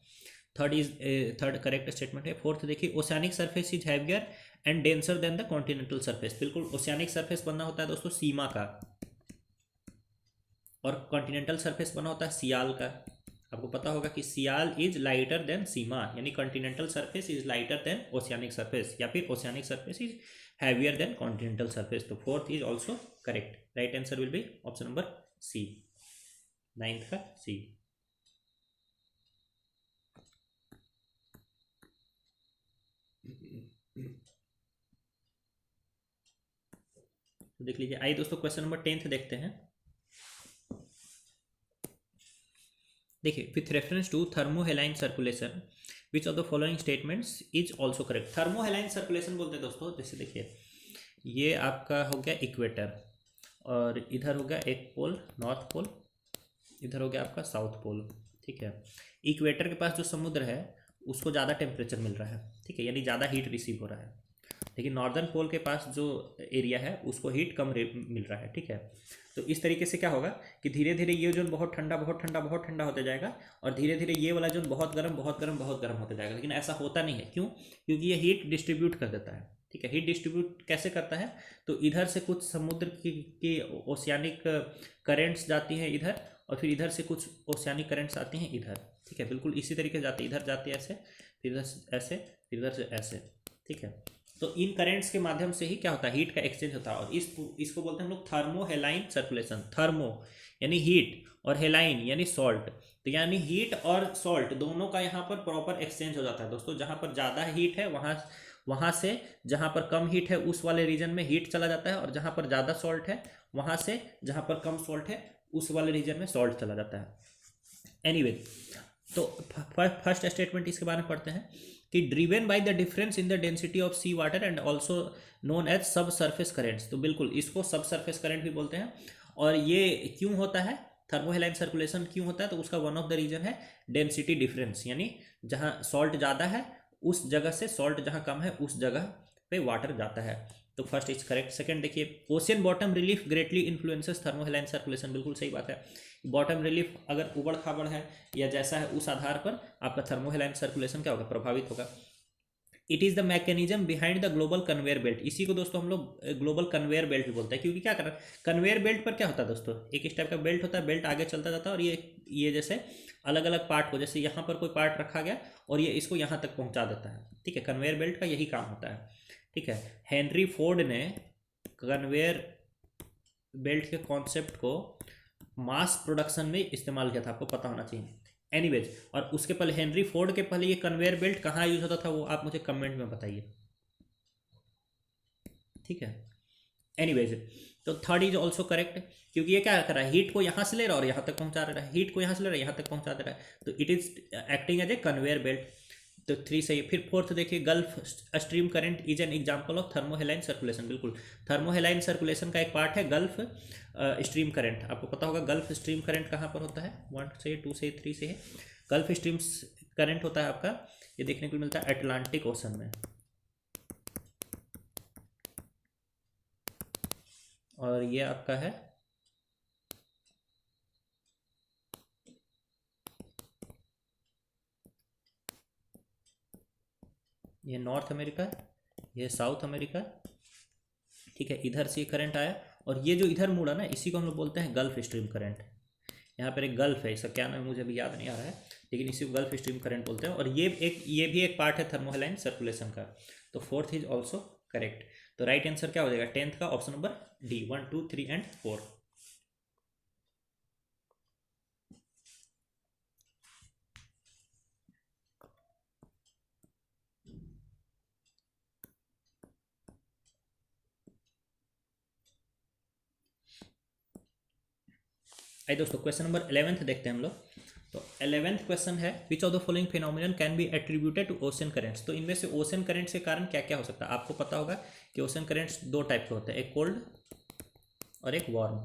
थर्ड करेक्ट स्टेटमेंट है। फोर्थ देखिए oceanic surface is heavier and denser then the continental surface. बिल्कुल ओशियानिक सरफेस बनना होता है दोस्तों सीमा का, और कॉन्टिनेंटल सरफेस बना होता है सियाल का। आपको पता होगा कि sial is lighter than sima, यानी continental surface is lighter than oceanic surface, या फिर oceanic surface is heavier than continental surface. तो fourth is also correct. Right answer will be option number C, ninth का C. तो देख लीजिए। आइए दोस्तों क्वेश्चन नंबर 10 देखते हैं। देखिए with reference to thermohaline circulation which of the following statements is also correct. Thermohaline circulation बोलते हैं दोस्तों, जैसे देखिए ये आपका हो गया इक्वेटर, और इधर हो गया एक पोल नॉर्थ पोल, इधर हो गया आपका साउथ पोल। ठीक है, इक्वेटर के पास जो समुद्र है उसको ज़्यादा टेम्परेचर मिल रहा है, ठीक है, यानी ज़्यादा हीट रिसीव हो रहा है। लेकिन नॉर्दर्न पोल के पास जो एरिया है उसको हीट कम मिल रहा है। ठीक है, तो इस तरीके से क्या होगा कि धीरे धीरे ये जोन बहुत ठंडा बहुत ठंडा बहुत ठंडा होता जाएगा, और धीरे धीरे ये वाला जोन बहुत गर्म बहुत गर्म बहुत गर्म होता जाएगा। लेकिन ऐसा होता नहीं है, क्यों? क्योंकि ये हीट डिस्ट्रीब्यूट कर देता है। ठीक है, हीट डिस्ट्रीब्यूट कैसे करता है? तो इधर से कुछ समुद्र की ओशियानिक करेंट्स जाती हैं इधर, और फिर इधर से कुछ ओशियानिक करेंट्स आती हैं इधर। ठीक है, बिल्कुल इसी तरीके से जाती है, इधर जाती है ऐसे, फिर इधर से ऐसे, फिर इधर से ऐसे। ठीक है, तो इन करेंट्स के माध्यम से ही क्या होता है? हीट का एक्सचेंज होता है, और इसको बोलते हैं हम लोग थर्मोहेलाइन सर्कुलेशन। थर्मो यानी हीट, और हेलाइन यानी सॉल्ट, तो यानी हीट और सॉल्ट दोनों का यहाँ पर प्रॉपर एक्सचेंज हो जाता है दोस्तों। जहाँ पर ज़्यादा हीट है वहाँ से जहाँ पर कम हीट है उस वाले रीजन में हीट चला जाता है, और जहाँ पर ज़्यादा सॉल्ट है वहाँ से जहाँ पर कम सॉल्ट है उस वाले रीजन में सॉल्ट चला जाता है। एनीवे, तो फर्स्ट स्टेटमेंट इसके बारे में पढ़ते हैं कि driven by the difference in the density of sea water and also known as subsurface currents. तो बिल्कुल इसको सब सरफेस करेंट भी बोलते हैं। और ये क्यों होता है? थर्मोहेलाइन सर्कुलेशन क्यों होता है? तो उसका वन ऑफ द रीजन है डेंसिटी डिफरेंस, यानी जहाँ सॉल्ट ज़्यादा है उस जगह से सॉल्ट जहाँ कम है उस जगह पे वाटर जाता है। तो फर्स्ट इज करेक्ट। सेकंड देखिए ocean bottom relief greatly influences थर्मोहेलाइन circulation. बिल्कुल सही बात है। बॉटम रिलीफ अगर उबड़ खाबड़ है या जैसा है उस आधार पर आपका थर्मोहेलाइन सर्कुलेशन क्या होगा? प्रभावित होगा। It is the mechanism behind the global conveyor belt. इसी को दोस्तों हम लोग ग्लोबल कन्वेयर बेल्ट भी बोलते हैं, क्योंकि क्या कर रहा है कन्वेयर बेल्ट पर क्या होता है दोस्तों? एक इस टाइप का बेल्ट होता है, बेल्ट आगे चलता जाता है, और ये जैसे अलग अलग पार्ट को, जैसे यहाँ पर कोई पार्ट रखा गया और ये इसको यहाँ तक पहुँचा देता है। ठीक है, कन्वेयर बेल्ट का यही काम होता है। ठीक है, हेनरी फोर्ड ने कन्वेयर बेल्ट के कॉन्सेप्ट को मास प्रोडक्शन में इस्तेमाल किया था, आपको पता होना चाहिए। एनीवेज, और उसके पहले हेनरी फोर्ड के पहले ये कन्वेयर बेल्ट कहाँ यूज होता था वो आप मुझे कमेंट में बताइए। ठीक है, एनीवेज, तो थर्ड इज ऑल्सो करेक्ट, क्योंकि ये क्या कर रहा है? हीट को यहाँ से ले रहा है और यहाँ तक पहुँचा रहा है, हीट को यहाँ से ले रहा है यहाँ तक पहुँचा दे रहा है, तो it is acting as a conveyor belt. तो 3 सही। फिर फोर्थ देखिए gulf stream current is an example of thermohaline circulation. बिल्कुल थर्मोहेलाइन सर्कुलेशन का एक पार्ट है गल्फ स्ट्रीम करंट। आपको पता होगा गल्फ स्ट्रीम करंट कहाँ पर होता है? 1 से 2 से 3 से है। गल्फ स्ट्रीम करंट होता है आपका, ये देखने को मिलता है अटलांटिक ओशन में, और ये आपका है ये नॉर्थ अमेरिका, ये साउथ अमेरिका। ठीक है, इधर से करंट आया और ये जो इधर मुड़ा ना, इसी को हम लोग बोलते हैं गल्फ स्ट्रीम करंट। यहाँ पर एक गल्फ है, इसका क्या नाम है मुझे अभी याद नहीं आ रहा है, लेकिन इसी को गल्फ स्ट्रीम करंट बोलते हैं। और ये भी एक पार्ट है थर्मोहेलाइन सर्कुलेशन का। तो फोर्थ इज ऑल्सो करेक्ट। तो राइट आंसर क्या हो जाएगा 10th का, ऑप्शन नंबर डी, 1, 2, 3 एंड 4। आइए दोस्तों क्वेश्चन नंबर 11th देखते हैं हम लोग। तो 11th क्वेश्चन है, which of the following phenomenon can be attributed to ocean currents. तो इनमें से ओशन करेंट्स के कारण क्या क्या हो सकता है। आपको पता होगा कि ओशन करेंट्स दो टाइप के होते हैं, एक कोल्ड और एक वार्म।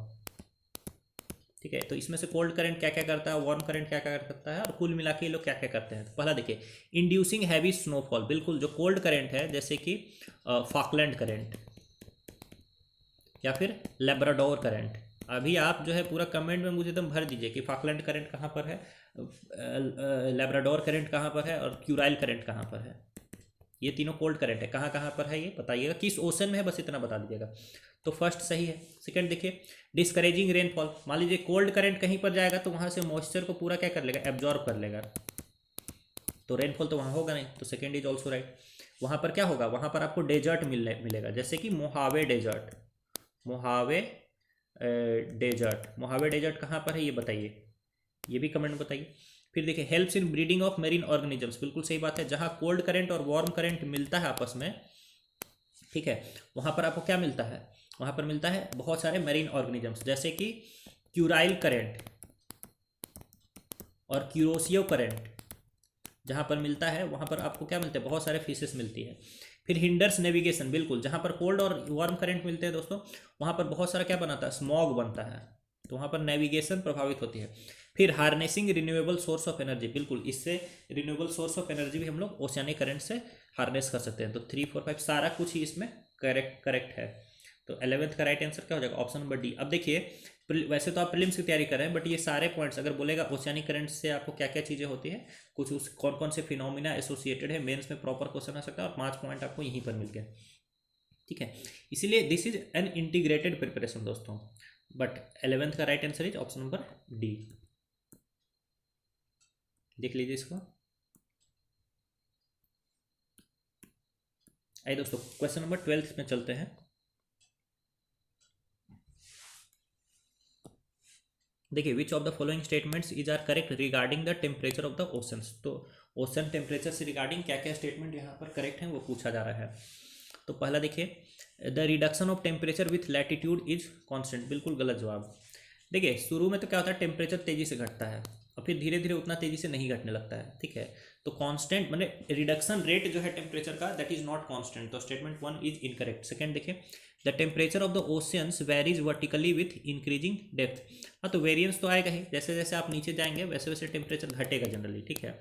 ठीक है, तो इसमें से कोल्ड करंट क्या क्या करता है, वार्म करंट क्या क्या कर सकता है, और कुल मिला के ये लोग क्या क्या करते हैं। तो पहला देखिए, इंड्यूसिंग हैवी स्नोफॉल। बिल्कुल, जो कोल्ड करंट है जैसे कि फॉकलैंड करंट या फिर लेब्राडोर करंट। अभी आप जो है पूरा कमेंट में मुझे एकदम भर दीजिए कि फॉकलैंड करंट कहाँ पर है, लेब्राडोर करंट कहाँ पर है, और क्यूराइल करंट कहाँ पर है। ये तीनों कोल्ड करंट है, कहाँ कहाँ पर है ये बताइएगा, किस ओशन में है, बस इतना बता दीजिएगा। तो फर्स्ट सही है। सेकंड देखिए, डिस्करेजिंग रेनफॉल। मान लीजिए कोल्ड करंट कहीं पर जाएगा तो वहाँ से मॉइस्चर को पूरा क्या कर लेगा, एब्जॉर्ब कर लेगा, तो रेनफॉल तो वहाँ होगा नहीं, तो सेकंड इज ऑल्सो राइट। वहाँ पर क्या होगा, वहाँ पर आपको डेजर्ट मिलेगा, जैसे कि Mojave desert. Mojave Mojave desert कहाँ पर है ये बताइए, ये भी कमेंट में बताइए। फिर देखिए, helps in breeding of marine organisms. बिल्कुल सही बात है, जहाँ कोल्ड करंट और वार्म करंट मिलता है आपस में, ठीक है, वहाँ पर आपको क्या मिलता है, वहाँ पर मिलता है बहुत सारे मेरीन ऑर्गेनिजम्स, जैसे कि क्यूराइल करंट और क्यूरोसियो करंट जहाँ पर मिलता है वहाँ पर आपको क्या मिलता है, बहुत सारे फिशेस मिलती है। फिर हिंडर्स नेविगेशन। बिल्कुल, जहाँ पर कोल्ड और वार्म करंट मिलते हैं दोस्तों, वहाँ पर बहुत सारा क्या बनाता है, स्मॉग बनता है, तो वहाँ पर नेविगेशन प्रभावित होती है। फिर harnessing renewable source of energy. बिल्कुल, इससे रिन्यूएबल सोर्स ऑफ एनर्जी भी हम लोग ओशियानिक करंट से हार्नेस कर सकते हैं। तो 3, 4, 5 सारा कुछ ही इसमें करेक्ट है। तो 11th का राइट आंसर क्या हो जाएगा, ऑप्शन नंबर डी। अब देखिए, वैसे तो आप प्रीलिम्स की तैयारी कर रहे हैं, बट ये सारे पॉइंट्स अगर बोलेगा ओशियानिक करंट से आपको क्या क्या चीज़ें होती हैं, कुछ उस कौन कौन से फिनोमिना एसोसिएटेड है, मेंस में प्रॉपर क्वेश्चन आ सकता है, और 5 पॉइंट आपको यहीं पर मिल गया। ठीक है, इसीलिए this is an integrated preparation दोस्तों। बट 11th का right answer is option number D. देख लीजिए इसको। आइए दोस्तों क्वेश्चन नंबर 12 में चलते हैं। देखिए, which of the following statements is are correct regarding the temperature of the oceans. तो ओशन टेम्परेचर से रिगार्डिंग क्या क्या स्टेटमेंट यहाँ पर करेक्ट हैं वो पूछा जा रहा है। तो पहला देखिए, the reduction of temperature with latitude is constant. बिल्कुल गलत जवाब। देखिए, शुरू में तो क्या होता है, टेम्परेचर तेजी से घटता है और फिर धीरे धीरे उतना तेजी से नहीं घटने लगता है। ठीक है, तो कांस्टेंट माने रिडक्शन रेट जो है टेम्परेचर का, दैट इज नॉट कांस्टेंट। तो स्टेटमेंट 1 इज इनकरेक्ट। सेकंड देखिए, the temperature of the oceans varies vertically with increasing depth. हाँ, तो वेरियंस तो आएगा ही, जैसे जैसे आप नीचे जाएंगे वैसे वैसे टेम्परेचर घटेगा जनरली। ठीक है,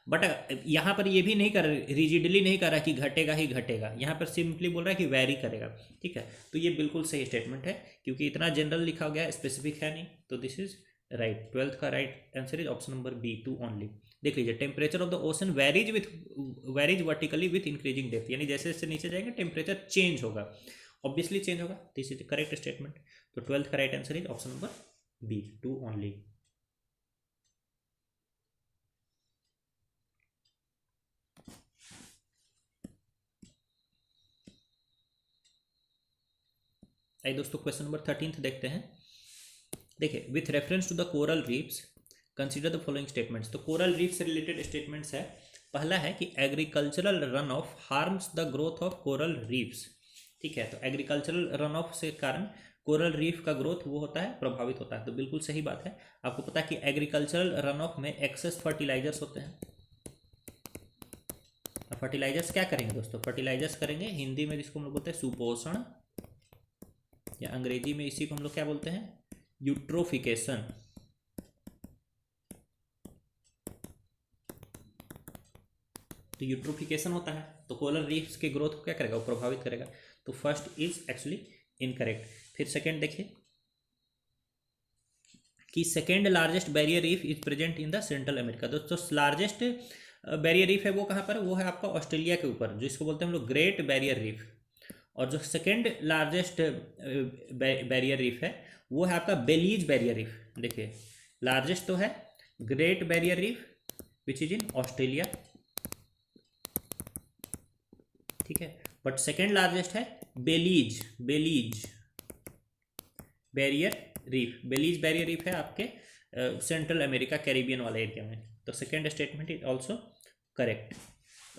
बट यहाँ पर ये भी नहीं कर, रिजिडली नहीं कर रहा कि घटेगा ही घटेगा, यहाँ पर सिंपली बोल रहा है कि वैरी करेगा। ठीक है, तो ये बिल्कुल सही स्टेटमेंट है, क्योंकि इतना जनरल लिखा गया, स्पेसिफिक है नहीं, तो दिस इज राइट। 12th का right answer is option number B, 2 only. देख लीजिए, temperature of the ocean varies vertically with increasing depth, यानी जैसे जैसे नीचे जाएंगे टेम्परेचर चेंज होगा, ऑब्वियसली चेंज होगा। This is correct statement. तो 12th का right answer is option number B, 2 only. आइए दोस्तों क्वेश्चन नंबर 13 देखते हैं। देखिए, with reference to the coral reefs consider the following statements. तो कोरल रीफ से रिलेटेड स्टेटमेंट्स है। पहला है कि agricultural run of harms the growth of coral reefs. ठीक है, तो एग्रीकल्चरल रन ऑफ से कारण कोरल रीफ का ग्रोथ वो होता है, प्रभावित होता है। तो बिल्कुल सही बात है। आपको पता है कि एग्रीकल्चरल रन ऑफ में एक्सेस फर्टिलाइजर्स होते हैं। फर्टिलाइजर्स क्या करेंगे दोस्तों, फर्टिलाइजर्स करेंगे हिंदी में जिसको हम लोग बोलते हैं सुपोषण, या अंग्रेजी में इसी को हम लोग क्या बोलते हैं, यूट्रोफिकेशन। तो यूट्रोफिकेशन होता है, तो कोरल रीफ्स के ग्रोथ को क्या करेगा, वो प्रभावित करेगा। तो फर्स्ट इज एक्चुअली इनकरेक्ट। फिर सेकेंड देखिए कि second largest barrier reef is present in the central America. दोस्तों लार्जेस्ट बैरियर रीफ है वो कहाँ पर, वो है आपका ऑस्ट्रेलिया के ऊपर, जो इसको बोलते हैं हम लोग ग्रेट बैरियर रीफ। और जो सेकेंड लार्जेस्ट बैरियर रीफ है वो है आपका बेलीज बैरियर रीफ। देखिए लार्जेस्ट तो है Great Barrier Reef which is in Australia, ठीक है, बट सेकेंड लार्जेस्ट है Belize barrier reef. Belize barrier reef है आपके सेंट्रल अमेरिका कैरिबियन वाले एरिया में। तो second statement is also correct,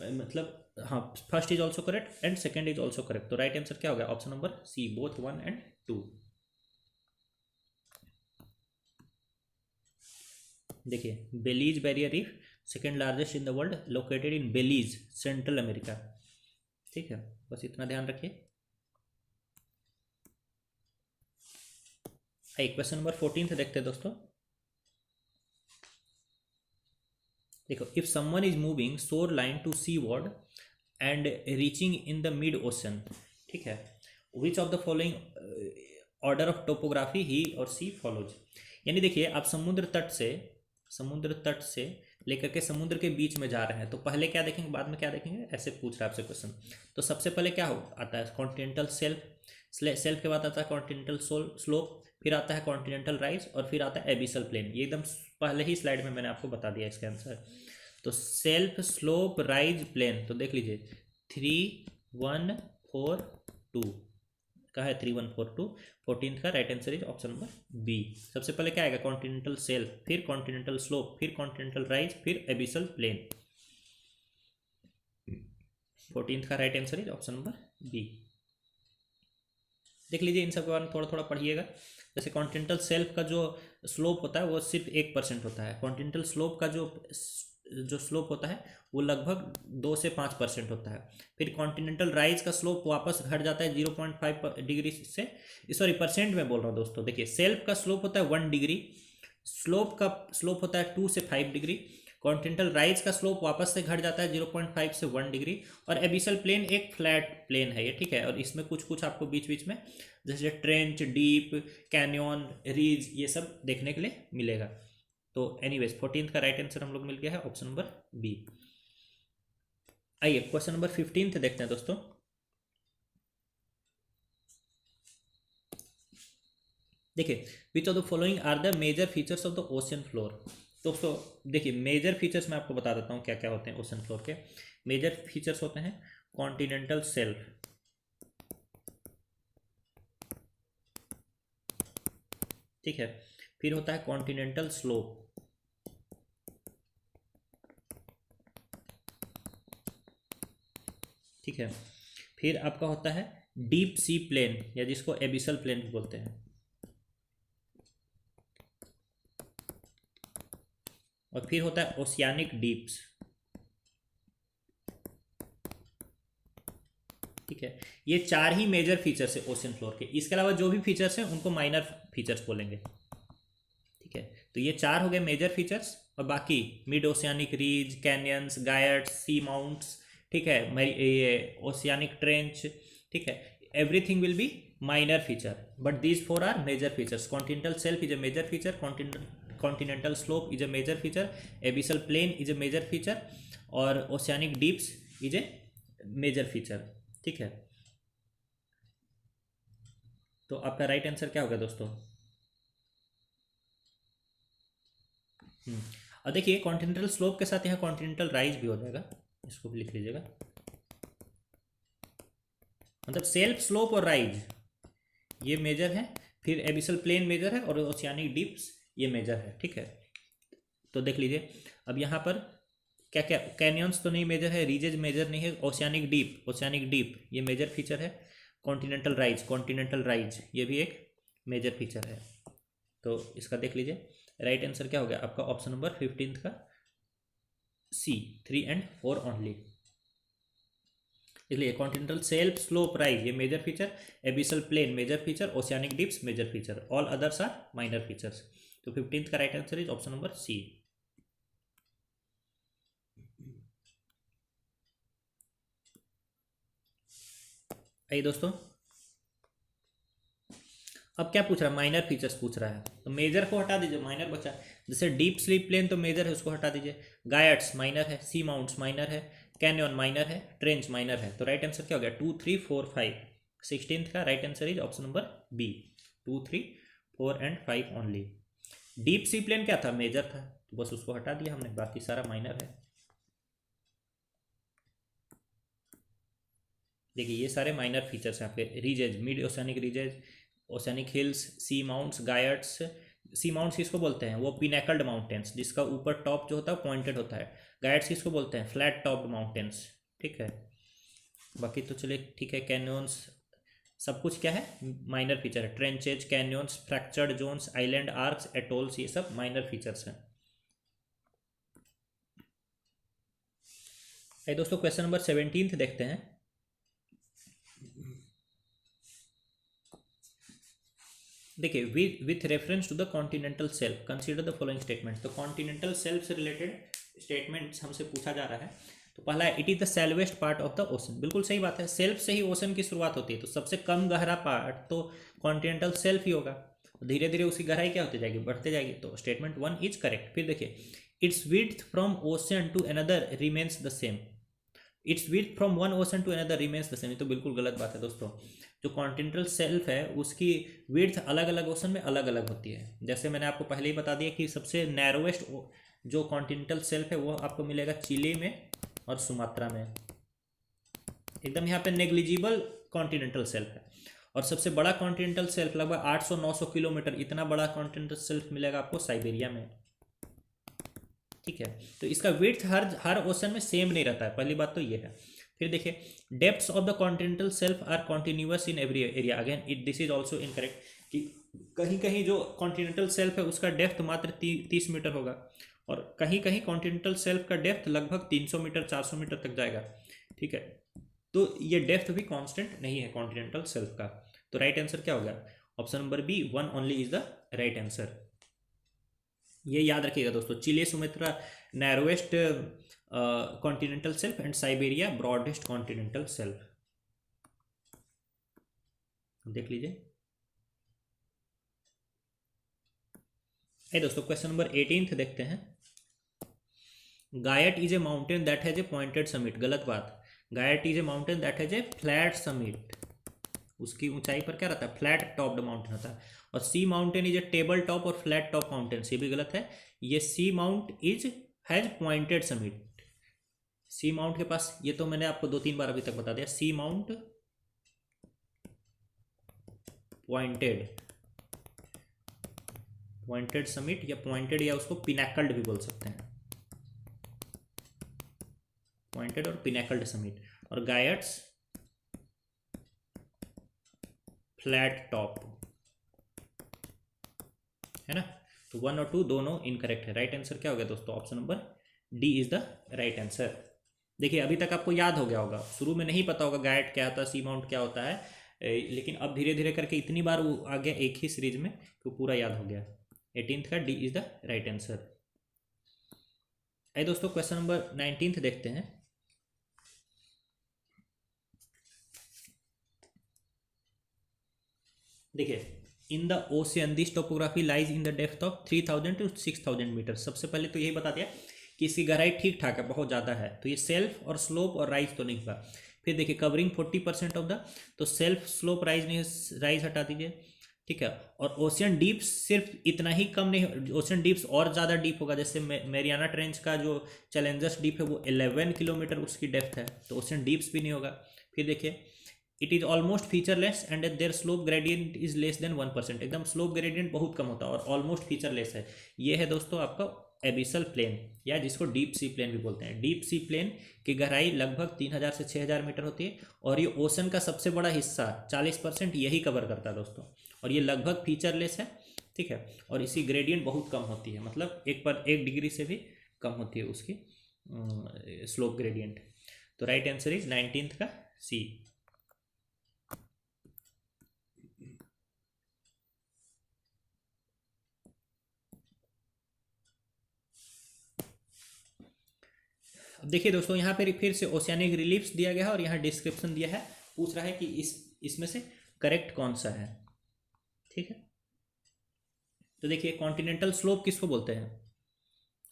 मतलब हाँ first is also correct and second is also correct. तो राइट आंसर क्या होगा, option number C, both 1 and 2। देखिए Belize barrier reef second largest in the world, located in Belize, Central America, ठीक है, बस इतना ध्यान रखिए। क्वेश्चन नंबर 14 देखते हैं दोस्तों। देखो if someone is moving shore line to sea ward and reaching in the mid ocean, ठीक है, which of the following order of topography ही और सी फॉलोज। यानी देखिए आप समुद्र तट से लेकर के समुद्र के बीच में जा रहे हैं, तो पहले क्या देखेंगे बाद में क्या देखेंगे, ऐसे पूछ रहा है आपसे क्वेश्चन। तो सबसे पहले क्या आता है, कॉन्टिनेंटल सेल्फ के बाद आता है कॉन्टिनेंटल स्लोप, फिर आता है कॉन्टिनेंटल राइज और फिर आता है एबिसल प्लेन। ये एकदम पहले ही स्लाइड में मैंने आपको बता दिया इसका आंसर। तो सेल्फ स्लोप राइज प्लेन, तो देख लीजिए 3 1 4 2 का है 3 1 4 2। 14 का right answer is option number B. सबसे पहले क्या आएगा, कॉन्टिनेंटल सेल्फ, फिर कॉन्टिनेंटल स्लोप, फिर कॉन्टिनेंटल राइज, फिर एबिसल प्लेन। 14 का right answer is option number B. देख लीजिए इन सब के बारे में थोड़ा थोड़ा पढ़िएगा। जैसे कॉन्टिनेंटल सेल्फ का जो स्लोप होता है वो सिर्फ 1% होता है। कॉन्टिनेंटल स्लोप का जो स्लोप होता है वो लगभग 2 से 5% होता है। फिर कॉन्टिनेंटल राइज का स्लोप वापस घट जाता है 0.5 डिग्री से, सॉरी परसेंट में बोल रहा हूँ दोस्तों। देखिए सेल्फ का स्लोप होता है 1 डिग्री, स्लोप का स्लोप होता है 2 से 5 डिग्री, कॉन्टिनेंटल राइज का स्लोप वापस से घट जाता है 0.5 से 1 डिग्री, और एबिसल प्लेन एक फ्लैट प्लेन है ये, ठीक है। और इसमें कुछ कुछ आपको बीच बीच में जैसे ट्रेंच, डीप, कैनियन, रीज, ये सब देखने के लिए मिलेगा। तो एनीवेज 14 का राइट आंसर हम लोग मिल गया है ऑप्शन नंबर बी। आइए क्वेश्चन नंबर 15 देखते हैं दोस्तों। देखिए which of the following are the major features of the ocean floor. दोस्तों देखिए मेजर फीचर्स मैं आपको बता देता हूँ क्या क्या होते हैं ओशन फ्लोर के। मेजर फीचर्स होते हैं कॉन्टिनेंटल सेल्फ, ठीक है, फिर होता है कॉन्टिनेंटल स्लोप, ठीक है, फिर आपका होता है डीप सी प्लेन या जिसको एबिसल प्लेन भी बोलते हैं, और फिर होता है ओशियानिक डीप्स, ठीक है। ये 4 ही मेजर फीचर्स है ओशन फ्लोर के। इसके अलावा जो भी फीचर्स हैं उनको माइनर फीचर्स बोलेंगे, ठीक है। तो ये 4 हो गए मेजर फीचर्स, और बाकी mid oceanic ridge, canyons, gyres, seamounts, ठीक है, ये ओशियानिक ट्रेंच, ठीक है, everything will be minor feature, but these 4 are major features. Continental shelf is a major feature, continental slope is a major feature, abyssal plain is a major feature, और oceanic deeps is a major feature, ठीक है। तो आपका right answer क्या होगा दोस्तों? और देखिए कॉन्टिनेंटल स्लोप के साथ यहाँ कॉन्टिनेंटल राइज भी हो जाएगा, इसको भी लिख लीजिएगा। मतलब सेल्फ स्लोप और राइज ये मेजर है, फिर एबिसल प्लेन मेजर है, और ओशियानिक डीप्स ये मेजर है, ठीक है। तो देख लीजिए अब यहाँ पर क्या क्या, कैनियंस तो नहीं मेजर है, रीजेज मेजर नहीं है, ओशियानिक डीप ये मेजर फीचर है, कॉन्टिनेंटल राइज ये भी एक मेजर फीचर है। तो इसका देख लीजिए राइट आंसर क्या हो गया आपका ऑप्शन नंबर 15 का सी, 3 and 4 ओनली। इसलिए कॉन्टिनेंटल सेल्फ स्लोप राइज ये major feature, abyssal plain major feature, oceanic deeps major feature, all others are minor features. तो 15 का right answer is option number C. आइए दोस्तों, अब क्या पूछ रहा है, माइनर फीचर्स पूछ रहा है, तो मेजर को हटा दीजिए, माइनर बचा। जैसे डीप स्लीप प्लेन तो मेजर है, उसको हटा दीजिए। गायट्स माइनर है, सी माउंट्स माइनर है, कैनियन माइनर है, ट्रेंच माइनर है। तो राइट आंसर क्या हो गया, 2 3 4 5। 16th का right answer is option number B, 2 3 4 and 5 only. Deep sea plain क्या था, मेजर था, तो बस उसको हटा दिया हमने, बाकी सारा माइनर है। देखिए ये सारे माइनर फीचर्स हैं आपके। रीजेज, मिड ओशियानिक रीजेज, ओशियानिक हिल्स, सी माउंट्स, गायट्स। सी माउंट्स किसको बोलते हैं, वो पिनेकल्ड माउंटेन्स जिसका ऊपर टॉप जो होता है पॉइंटेड होता है। गायट्स किसको बोलते हैं, फ्लैट टॉप्ड माउंटेन्स। ठीक है, बाकी तो चलिए ठीक है। कैन्योन्स सब कुछ क्या है, माइनर फीचर है। Trenches, canyons, fractured zones, island arcs, atolls, ये सब माइनर फीचर्स हैं। दोस्तों क्वेश्चन नंबर 17 देखते हैं। देखिए, with reference to the continental shelf consider the following statements. तो कॉन्टिनेंटल सेल्फ से रिलेटेड स्टेटमेंट्स हमसे पूछा जा रहा है। तो पहला है, it is the shallowest part of the ocean. बिल्कुल सही बात है, सेल्फ से ही ओशन की शुरुआत होती है, तो सबसे कम गहरा पार्ट तो कॉन्टिनेंटल सेल्फ ही होगा। धीरे धीरे उसकी गहराई क्या होती जाएगी, बढ़ते जाएगी। तो स्टेटमेंट 1 इज करेक्ट। फिर देखिए, its width from ocean to another remains the same. Its width from one ocean to another remains the same, ये तो बिल्कुल गलत बात है दोस्तों। जो कॉन्टिनेंटल सेल्फ है उसकी विड्थ अलग अलग ओशन में अलग अलग होती है। जैसे मैंने आपको पहले ही बता दिया कि सबसे नैरोवेस्ट जो कॉन्टिनेंटल सेल्फ है वो आपको मिलेगा चिली में और सुमात्रा में, एकदम यहाँ पे नेग्लिजिबल कॉन्टिनेंटल सेल्फ है। और सबसे बड़ा कॉन्टिनेंटल सेल्फ लगभग 800-900 किलोमीटर, इतना बड़ा कॉन्टिनेंटल सेल्फ मिलेगा आपको साइबेरिया में। ठीक है, तो इसका विड्थ हर ओशन में सेम नहीं रहता है, पहली बात तो ये है। फिर देखिए, depths of the continental shelf are continuous in every area. Again it this is also incorrect कि कहीं कहीं जो कॉन्टिनेंटल सेल्फ है उसका डेप्थ मात्र 30 मीटर होगा, और कहीं कहीं कॉन्टिनेंटल सेल्फ का डेप्थ लगभग 300 मीटर 400 मीटर तक जाएगा। ठीक है, तो ये डेप्थ भी कांस्टेंट नहीं है कॉन्टिनेंटल सेल्फ का। तो राइट आंसर क्या होगा, option number B, 1 only is the right answer. ये याद रखिएगा दोस्तों, Chile Sumatra narrowest continental shelf and Siberia broadest continental shelf. देख लीजिए। दोस्तों क्वेश्चन नंबर 18 देखते हैं। Guyot is a mountain that has a pointed summit. गलत बात, guyot is a mountain that has a flat summit. उसकी ऊंचाई पर क्या रहता है, फ्लैट टॉप्ड माउंटेन होता है। और sea mountain is a table top और फ्लैट टॉप माउंटेन, ये भी गलत है। ये seamount is has pointed summit. Seamount के पास, ये तो मैंने आपको 2-3 बार अभी तक बता दिया, सी माउंट पॉइंटेड समिट, या पॉइंटेड, या उसको पिनाकल्ड भी बोल सकते हैं, पॉइंटेड और पिनाकल्ड समिट। और गायट्स फ्लैट टॉप, है ना। तो 1 और 2 दोनों इनकरेक्ट है। राइट आंसर क्या हो गया दोस्तों, option number D is the right answer. देखिए अभी तक आपको याद हो गया होगा, शुरू में नहीं पता होगा गायट क्या होता है, सी माउंट क्या होता है, लेकिन अब धीरे धीरे करके इतनी बार वो आ गया एक ही सीरीज में तो पूरा याद हो गया। 18th का D is the right answer. आइए दोस्तों क्वेश्चन नंबर 19 देखते हैं। देखिए, in the ocean this topography lies in the depth of 3000 to 6000 metre. सबसे पहले तो यही बता दिया कि इसकी गहराई ठीक ठाक है, बहुत ज़्यादा है, तो ये सेल्फ और स्लोप और राइज तो नहीं होगा। फिर देखिए, कवरिंग 40% ऑफ द, तो सेल्फ स्लोप राइज नहीं, राइज हटा दीजिए। ठीक है, और ओशियन डीप्स सिर्फ इतना ही कम नहीं, ओशियन डीप्स और ज़्यादा डीप होगा। जैसे मेरियाना ट्रेंच का जो चैलेंजर्स डीप है वो 11 किलोमीटर उसकी डेप्थ है, तो ओशियन डीप्स भी नहीं होगा। फिर देखिए, it is almost featureless and their slope gradient is less than 1%। एकदम स्लोप ग्रेडियंट बहुत कम होता है और ऑलमोस्ट फीचरलेस है। ये है दोस्तों आपका एबिसल प्लेन, या जिसको डीप सी प्लेन भी बोलते हैं। डीप सी प्लेन की गहराई लगभग 3000 से 6000 मीटर होती है, और ये ओशन का सबसे बड़ा हिस्सा 40% यही कवर करता है दोस्तों, और ये लगभग फीचरलेस है। ठीक है, और इसकी ग्रेडियंट बहुत कम होती है, मतलब 1 डिग्री से भी कम होती है उसकी स्लोप ग्रेडियंट। तो राइट आंसर इज 19th का सी। अब देखिए दोस्तों, यहाँ पर फिर से ओशियानिक रिलीफ्स दिया गया है और यहाँ डिस्क्रिप्शन दिया है पूछ रहा है कि इसमें से करेक्ट कौन सा है। ठीक है, तो देखिए कॉन्टिनेंटल स्लोप किसको बोलते हैं?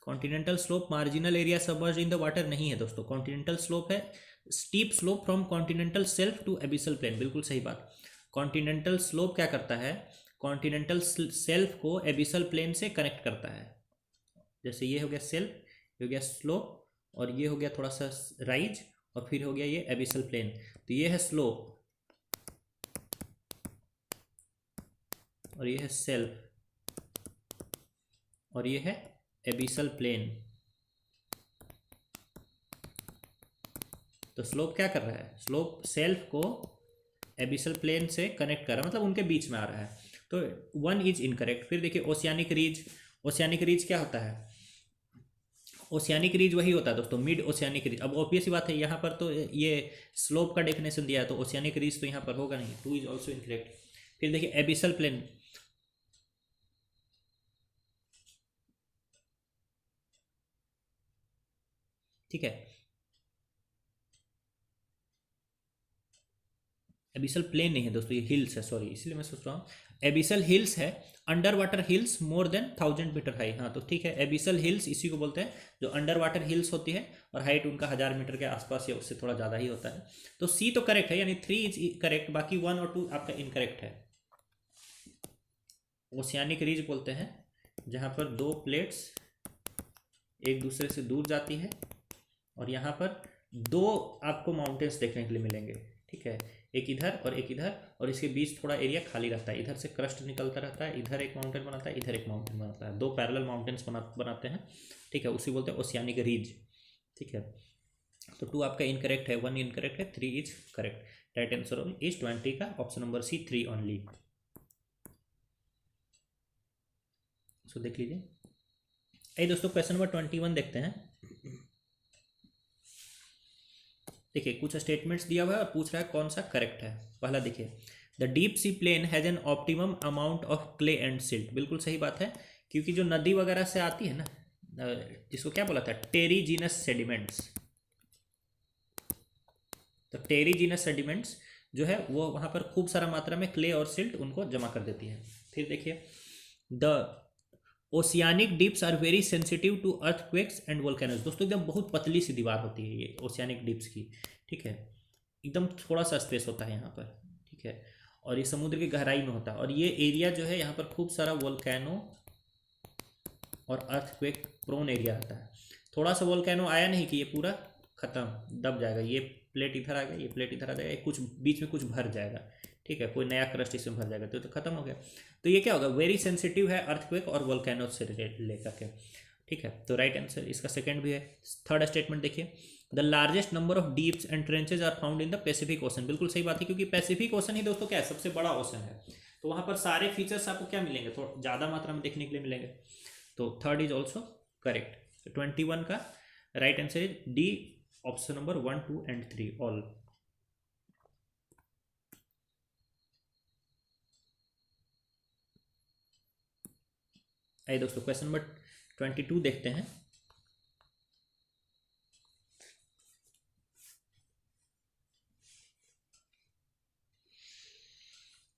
Continental slope marginal area submerged in the water नहीं है दोस्तों। कॉन्टिनेंटल स्लोप है steep slope from continental shelf to abyssal plain. बिल्कुल सही बात। कॉन्टिनेंटल स्लोप क्या करता है? कॉन्टिनेंटल सेल्फ को एबिसल प्लेन से कनेक्ट करता है। जैसे ये हो गया सेल्फ, ये हो गया स्लोप, और ये हो गया थोड़ा सा राइज, और फिर हो गया ये एबिसल प्लेन। तो ये है स्लोप और ये है सेल्फ और ये है एबिसल प्लेन। तो स्लोप क्या कर रहा है? स्लोप सेल्फ को एबिसल प्लेन से कनेक्ट कर रहा है, मतलब उनके बीच में आ रहा है। तो वन इज इनकरेक्ट। फिर देखिए ओशियानिक रीज। ओशियानिक रीज क्या होता है? ओशियानिक रीज वही होता है दोस्तों, मिड ओशियानिक रीज। अब ऑब्वियस ही बात है, यहाँ पर तो ये स्लोप का डेफिनेशन दिया है, तो ओशियानिक रीज तो यहाँ पर होगा नहीं। Two is also incorrect. फिर देखिए एबिसल प्लेन। ठीक है, एबिसल प्लेन नहीं है दोस्तों, ये हिल्स है, सॉरी, इसलिए मैं सोच रहा हूँ एबिसल हिल्स है। Under water hills more than 1000 metre high. हाँ, तो ठीक है, एबिसल हिल्स इसी को बोलते हैं जो अंडर वाटर हिल्स होती है और हाइट उनका 1000 मीटर के आसपास या उससे थोड़ा ज़्यादा ही होता है। तो सी तो करेक्ट है, यानी 3 इज करेक्ट, बाकी 1 और 2 आपका इनकरेक्ट है। ओशियानिक रीज बोलते हैं जहाँ पर दो प्लेट्स एक दूसरे से दूर जाती है और यहाँ पर दो आपको माउंटेन्स देखने के लिए मिलेंगे। ठीक है, एक इधर और एक इधर, और इसके बीच थोड़ा एरिया खाली रहता है, इधर से क्रस्ट निकलता रहता है, इधर एक माउंटेन बनाता है, इधर एक माउंटेन बनाता है, दो पैरेलल माउंटेन्स बनाते हैं। ठीक है, उसी बोलते हैं ओशियानिक रीज। ठीक है, तो 2 आपका इनकरेक्ट है, 1 इनकरेक्ट है, 3 is correct. Right answer is 20 का ऑप्शन नंबर सी, 3 ओनली। सो देख लीजिए। आइए दोस्तों क्वेश्चन नंबर 21 देखते हैं। देखिए कुछ स्टेटमेंट्स दिया हुआ है और पूछ रहा है कौन सा करेक्ट है। पहला देखिए, the deep sea plain has an optimum amount of clay and silt. बिल्कुल सही बात है, क्योंकि जो नदी वगैरह से आती है ना, जिसको क्या बोला था, टेरीजीनस सेडिमेंट्स। तो टेरीजीनस सेडिमेंट्स जो है वो वहाँ पर खूब सारा मात्रा में क्ले और सिल्ट उनको जमा कर देती है। फिर देखिए, the oceanic deeps are very sensitive to earthquakes and volcanoes. दोस्तों एकदम बहुत पतली सी दीवार होती है ये ओशियानिक डिप्स की। ठीक है, एकदम थोड़ा सा स्पेस होता है यहाँ पर। ठीक है, और ये समुद्र की गहराई में होता है, और ये एरिया जो है यहाँ पर खूब सारा वोल्केनो और अर्थक्वेक प्रोन एरिया रहता है। थोड़ा सा वोल्केनो आया नहीं कि ये पूरा खत्म दब जाएगा, ये प्लेट इधर आ गया, ये प्लेट इधर आ जाएगा, कुछ बीच में कुछ भर जाएगा। ठीक है, कोई नया क्रस्ट इसमें भर जाएगा, तो खत्म हो गया। तो ये क्या होगा, वेरी सेंसिटिव है अर्थक्वेक और वोल्केनो से लेकर के। ठीक है, तो राइट आंसर इसका सेकंड भी है। थर्ड स्टेटमेंट देखिए, the largest number of deeps and trenches are found in the Pacific ocean. बिल्कुल सही बात है, क्योंकि पैसिफिक ओशन ही दोस्तों क्या है, सबसे बड़ा ओशन है। तो वहाँ पर सारे फीचर्स आपको क्या मिलेंगे, थोड़ा ज़्यादा मात्रा में देखने के लिए मिलेंगे। तो थर्ड इज ऑल्सो करेक्ट। 21 का right answer is D, option number 1, 2 and 3 all. आइए दोस्तों क्वेश्चन नंबर 22 देखते हैं।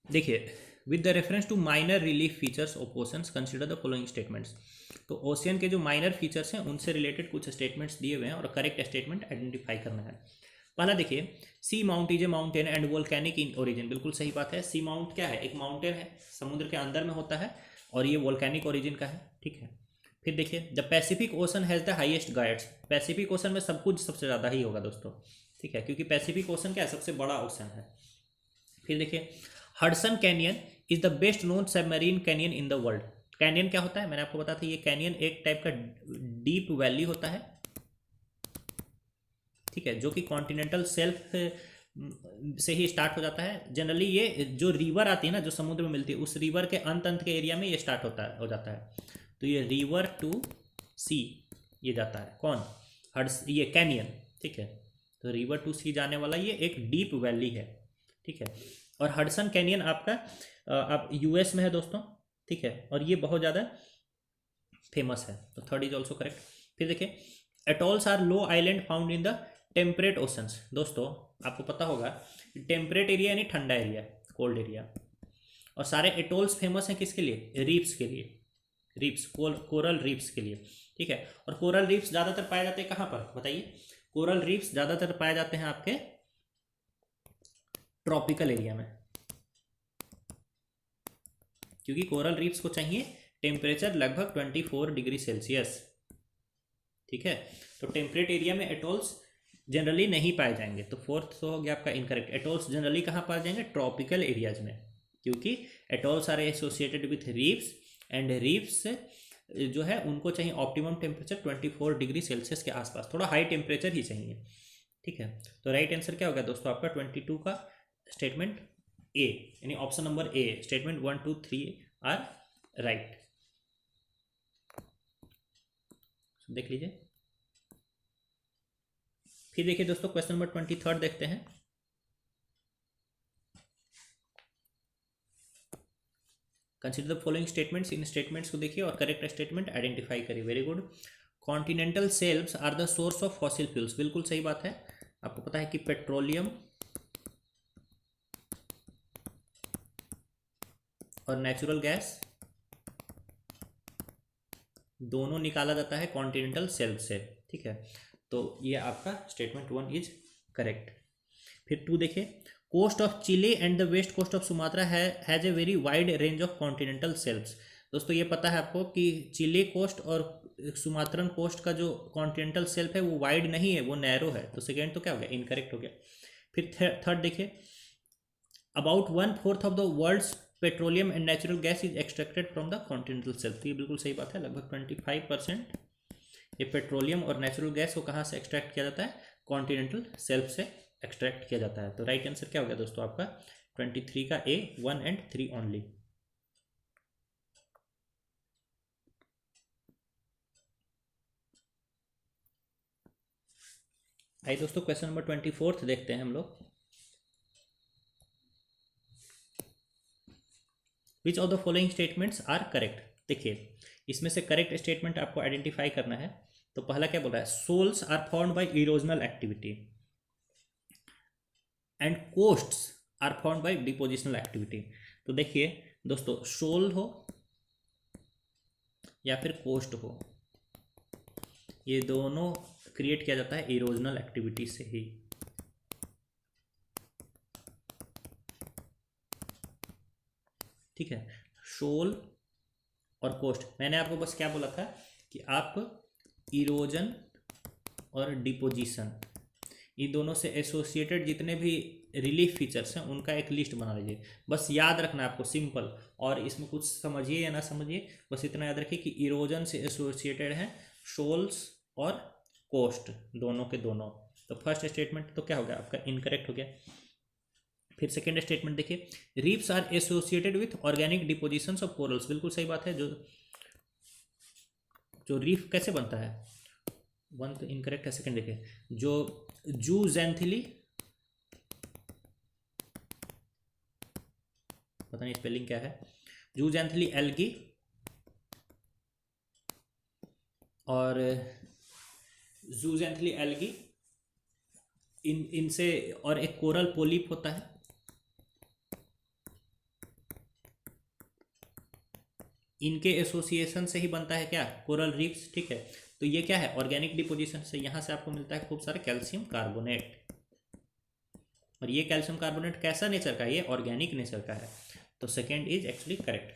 देखिए, with the reference to minor relief features of oceans consider the following statements. तो ओशियन के जो माइनर फीचर्स हैं उनसे रिलेटेड कुछ स्टेटमेंट्स दिए हुए हैं और करेक्ट स्टेटमेंट आइडेंटिफाई करना है। पहला देखिए, seamount is a mountain and volcanic in origin. बिल्कुल सही बात है, सी माउंट क्या है, एक माउंटेन है, समुद्र के अंदर में होता है और ये वोल्केनिक ओरिजिन का है। ठीक है, फिर देखिए, the Pacific ocean has the highest guides. Pacific ocean में सब कुछ सबसे ज़्यादा ही होगा दोस्तों। ठीक है, क्योंकि पैसिफिक ओशन क्या है, सबसे बड़ा ओशन है। फिर देखिए, Hudson canyon is the best known submarine canyon in the world. Canyon क्या होता है, मैंने आपको बताया था, ये कैनियन एक टाइप का डीप वैली होता है। ठीक है, जो कि कॉन्टिनेंटल सेल्फ से ही स्टार्ट हो जाता है। जनरली ये जो रिवर आती है ना, जो समुद्र में मिलती है, उस रिवर के अंत के एरिया में ये स्टार्ट हो जाता है। तो ये रिवर टू सी ये जाता है, कौन, ये कैनियन। ठीक है, तो रिवर टू सी जाने वाला ये एक डीप वैली है। ठीक है, और हडसन कैनियन आपका आप यूएस में है दोस्तों। ठीक है, और ये बहुत ज़्यादा फेमस है। तो थर्ड इज ऑल्सो करेक्ट। फिर देखिए, atolls are low island found in the temperate oceans, दोस्तों आपको पता होगा टेम्परेट एरिया यानी ठंडा एरिया, कोल्ड एरिया, और सारे एटोल्स फेमस हैं किसके लिए? रीफ्स के लिए, रीफ्स, कोरल रीफ्स के लिए, ठीक है। और कोरल रीफ्स ज़्यादातर पाए जाते हैं कहाँ पर बताइए? कोरल रीफ्स ज़्यादातर पाए जाते हैं आपके ट्रॉपिकल एरिया में, क्योंकि कोरल रीफ्स को चाहिए टेम्परेचर लगभग 24 डिग्री सेल्सियस, ठीक है। तो टेम्परेट एरिया में एटोल्स जनरली नहीं पाए जाएंगे, तो फोर्थ तो हो गया आपका इनकरेक्ट। एटोल्स जनरली कहाँ पाए जाएंगे? ट्रॉपिकल एरियाज में, क्योंकि atolls are associated with reefs, and reefs जो है उनको चाहिए ऑप्टिमम टेम्परेचर 24 डिग्री सेल्सियस के आसपास, थोड़ा हाई टेम्परेचर ही चाहिए, ठीक है। तो राइट आंसर क्या होगा दोस्तों आपका 22 का स्टेटमेंट ए, यानी option number A, statement 1, 2, 3 are right. देख लीजिए। फिर देखिए दोस्तों क्वेश्चन नंबर 23 देखते हैं। कंसिडर द फॉलोइंग स्टेटमेंट्स, इन स्टेटमेंट्स को देखिए और करेक्ट स्टेटमेंट आइडेंटिफाई करिए। Very good. Continental shelves are the source of fossil fuels, बिल्कुल सही बात है। आपको पता है कि पेट्रोलियम और नेचुरल गैस दोनों निकाला जाता है कॉन्टिनेंटल शेल्फ से, ठीक है। तो ये आपका स्टेटमेंट 1 इज करेक्ट। फिर 2 देखिए, coast of Chile and the west coast of Sumatra has a very wide range of continental shelves. दोस्तों ये पता है आपको कि चिली कोस्ट और सुमात्रन कोस्ट का जो कॉन्टिनेंटल शेल्फ है वो वाइड नहीं है, वो नैरो है। तो सेकेंड तो क्या हो गया? इनकरेक्ट हो गया। फिर थर्ड देखिए, about 1/4 of the world's petroleum and natural gas is extracted from the continental shelf. ये बिल्कुल सही बात है, लगभग 25% ये पेट्रोलियम और नेचुरल गैस को कहाँ से एक्सट्रैक्ट किया जाता है? कॉन्टिनेंटल शेल्फ से एक्सट्रैक्ट किया जाता है। तो राइट आंसर क्या हो गया दोस्तों आपका 23 का ए, 1 एंड 3 ओनली। आइए दोस्तों क्वेश्चन नंबर 24 देखते हैं हम लोग। Which of the following statements are correct? देखिए इसमें से करेक्ट स्टेटमेंट आपको आइडेंटिफाई करना है। तो पहला क्या बोल रहा है? Souls are formed by erosional activity and coasts are formed by depositional activity. तो देखिए दोस्तों, शोल हो या फिर कोस्ट हो, ये दोनों क्रिएट किया जाता है इरोजनल एक्टिविटी से ही, ठीक है। शोल और कोस्ट, मैंने आपको बस क्या बोला था कि आप इरोजन और डिपोजिशन, ये दोनों से एसोसिएटेड जितने भी रिलीफ फीचर्स हैं उनका एक लिस्ट बना लीजिए। बस याद रखना है आपको, सिंपल, और इसमें कुछ समझिए या ना समझिए, बस इतना याद रखिए कि इरोजन से एसोसिएटेड हैं शोल्स और कोस्ट, दोनों के दोनों। तो फर्स्ट स्टेटमेंट तो क्या हो गया आपका? इनकरेक्ट हो गया। फिर सेकेंड स्टेटमेंट देखिए, reefs are associated with organic depositions of corals, बिल्कुल सही बात है। जो जो रीफ कैसे बनता है? 1 तो इनकरेक्ट है। सेकेंड देखिए, जो जूजेंथिली, पता नहीं स्पेलिंग क्या है, जूजेंथिली एल्गी और जूजेंथिली एल्गी, इनसे, और एक कोरल पोलिप होता है, इनके एसोसिएशन से ही बनता है क्या? कोरल रीफ्स, ठीक है। तो ये क्या है? ऑर्गेनिक डिपोजिशन से, यहाँ से आपको मिलता है खूब सारे कैल्शियम कार्बोनेट, और ये कैल्शियम कार्बोनेट कैसा नेचर का है? ये ऑर्गेनिक नेचर का है। तो सेकेंड इज एक्चुअली करेक्ट।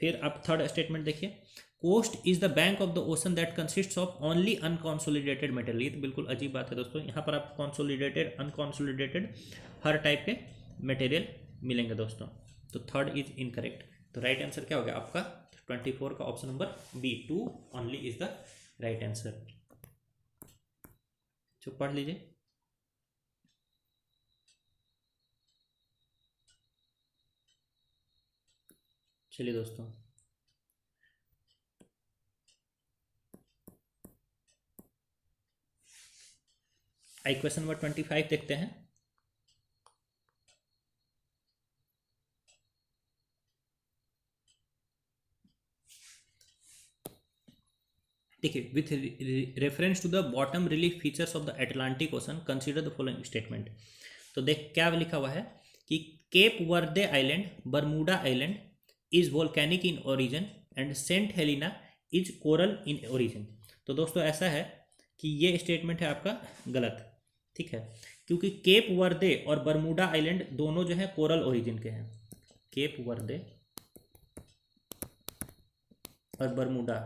फिर अब थर्ड स्टेटमेंट देखिए, coast is the bank of the ocean that consists of only unconsolidated material. ये तो बिल्कुल अजीब बात है दोस्तों, यहाँ पर आप कॉन्सोलिडेटेड, अनकॉन्सोलिडेटेड हर टाइप के मटेरियल मिलेंगे दोस्तों। तो थर्ड इज इनकरेक्ट। तो राइट आंसर क्या हो गया आपका 24 का option number B, 2 only is the right answer. जो पढ़ लीजिए। चलिए दोस्तों, आई क्वेश्चन नंबर 25 देखते हैं। देखिए, with reference to the bottom relief features of the Atlantic Ocean consider the following statement. तो देख क्या लिखा हुआ है कि Cape Verde Island, Bermuda Island is volcanic in origin and Saint Helena is coral in origin. तो दोस्तों ऐसा है कि ये स्टेटमेंट है आपका गलत, ठीक है, क्योंकि केप वर्दे और बरमूडा आइलैंड दोनों जो है कोरल ओरिजिन के हैं। केप वर्दे और Bermuda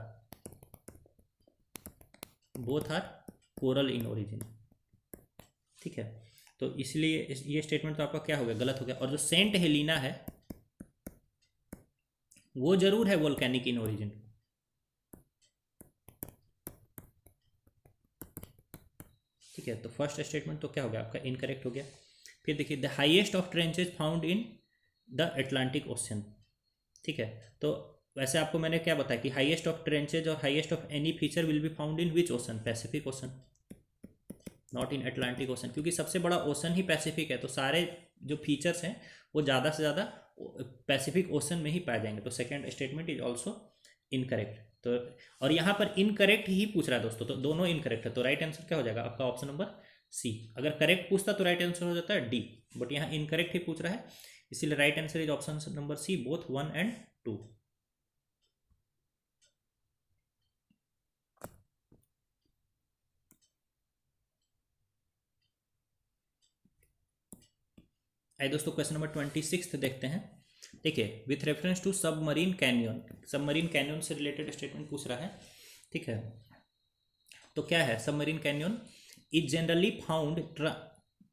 both are coral in origin, ठीक है। तो इसलिए ये स्टेटमेंट तो आपका क्या हो गया, गलत हो गया। और जो सेंट हेलिना है वो जरूर है वोल्केनिक इन ओरिजिन। ठीक है, तो फर्स्ट स्टेटमेंट तो क्या हो गया आपका, इनकरेक्ट हो गया। फिर देखिए, the highest of tranches found in the Atlantic ocean, ठीक है। तो वैसे आपको मैंने क्या बताया कि हाईएस्ट ऑफ ट्रेंचेज और highest of any feature will be found in which ocean, Pacific ocean, not in Atlantic ocean, क्योंकि सबसे बड़ा ओशन ही पैसिफिक है। तो सारे जो फीचर्स हैं वो ज़्यादा से ज़्यादा पैसिफिक ओशन में ही पाए जाएंगे। तो second statement is also incorrect. तो और यहाँ पर इनकरेक्ट ही पूछ रहा है दोस्तों, तो दोनों इनकरेक्ट है। तो राइट आंसर क्या हो जाएगा आपका, ऑप्शन नंबर सी। अगर करेक्ट पूछता तो राइट आंसर हो जाता है डी, बट यहाँ इनकरेक्ट ही पूछ रहा है, इसीलिए right answer is option number C, both 1 and 2। आइए दोस्तों, क्वेश्चन नंबर 26 देखते हैं। देखिए, with reference to submarine canyon, submarine canyon से रिलेटेड स्टेटमेंट पूछ रहा है, ठीक है। तो क्या है, submarine canyon is generally found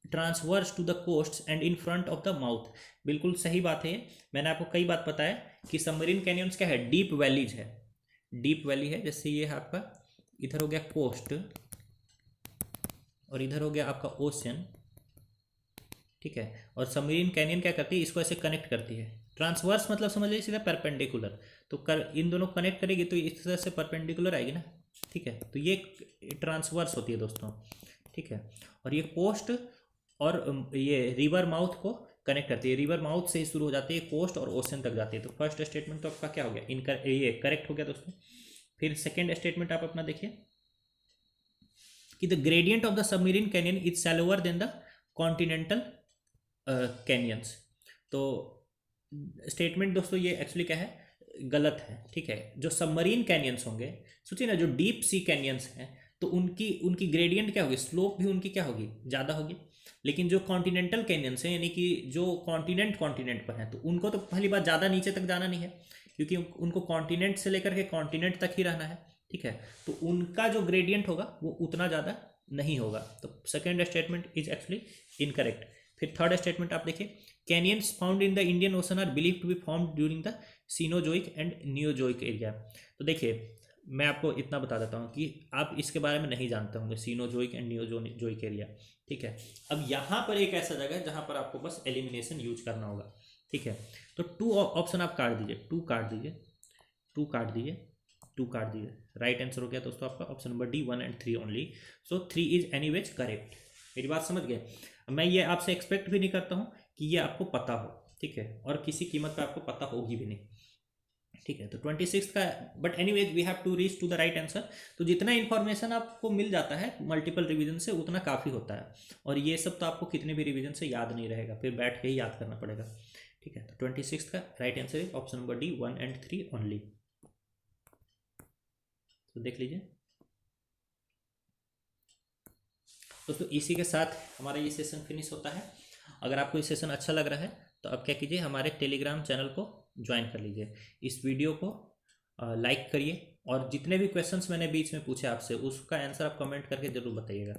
transverse to the coast and in front of the mouth. बिल्कुल सही बात है, मैंने आपको कई बात बताया कि सबमरीन कैनियंस क्या है, डीप वैलीज है। डीप वैली है, जैसे ये है आपका, इधर हो गया कोस्ट और इधर हो गया आपका ओशन, ठीक है। और सबमरीन कैनियन क्या करती है, इसको ऐसे कनेक्ट करती है। ट्रांसवर्स मतलब समझ लीजिए सीधा परपेंडिकुलर, तो इन दोनों कनेक्ट करेगी तो इस तरह से परपेंडिकुलर आएगी ना, ठीक है। तो ये ट्रांसवर्स होती है दोस्तों, ठीक है। और ये कोस्ट और ये रिवर माउथ को कनेक्ट करती है, रिवर माउथ से ही शुरू हो जाती है, कोस्ट और ओशन तक जाती है। तो फर्स्ट स्टेटमेंट तो आपका क्या हो गया, ये करेक्ट हो गया दोस्तों। फिर सेकेंड स्टेटमेंट आप अपना देखिए कि the gradient of the submarine canyon is shallower than the continental canyons. तो स्टेटमेंट दोस्तों ये एक्चुअली क्या है, गलत है, ठीक है। जो सबमरीन कैनियंस होंगे, सोचिए ना, जो डीप सी कैनियंस हैं तो उनकी उनकी ग्रेडियंट क्या होगी, स्लोप भी उनकी क्या होगी, ज़्यादा होगी। लेकिन जो कॉन्टिनेंटल कैनियंस हैं, यानी कि जो कॉन्टिनेंट पर हैं, तो उनको तो पहली बात ज़्यादा नीचे तक जाना नहीं है, क्योंकि उनको कॉन्टिनेंट से लेकर के कॉन्टिनेंट तक ही रहना है, ठीक है। तो उनका जो ग्रेडियंट होगा वो उतना ज़्यादा नहीं होगा। तो second statement is actually incorrect. फिर थर्ड स्टेटमेंट आप देखिए, canyons found in the Indian Ocean are believe to be formed during the Cenozoic and Neozoic area. तो देखिए, मैं आपको इतना बता देता हूँ कि आप इसके बारे में नहीं जानते होंगे, सीनोजोइक एंड नियोजोइक एरिया, ठीक है। अब यहाँ पर एक ऐसा जगह है जहाँ पर आपको बस एलिमिनेशन यूज करना होगा, ठीक है। तो 2 ऑप्शन आप काट दीजिए, 2 काट दीजिए, 2 काट दीजिए, 2 काट दीजिए। राइट आंसर हो गया दोस्तों आपका option number D, 1 and 3 only. So 3 is anyways correct. मेरी बात समझ गए। मैं ये आपसे एक्सपेक्ट भी नहीं करता हूँ कि ये आपको पता हो, ठीक है, और किसी कीमत पर आपको पता होगी भी नहीं, ठीक है। तो 26 का, but anyways we have to reach to the right answer. तो जितना इन्फॉर्मेशन आपको मिल जाता है मल्टीपल रिवीजन से, उतना काफ़ी होता है। और ये सब तो आपको कितने भी रिवीजन से याद नहीं रहेगा, फिर बैठ के ही याद करना पड़ेगा, ठीक है। तो 26 का राइट आंसर है option number D, 1 and 3 only. तो देख लीजिए दोस्तों, इसी के साथ हमारा ये सेशन फिनिश होता है। अगर आपको ये सेशन अच्छा लग रहा है तो आप क्या कीजिए, हमारे टेलीग्राम चैनल को ज्वाइन कर लीजिए, इस वीडियो को लाइक करिए, और जितने भी क्वेश्चंस मैंने बीच में पूछे आपसे उसका आंसर आप कमेंट करके ज़रूर बताइएगा,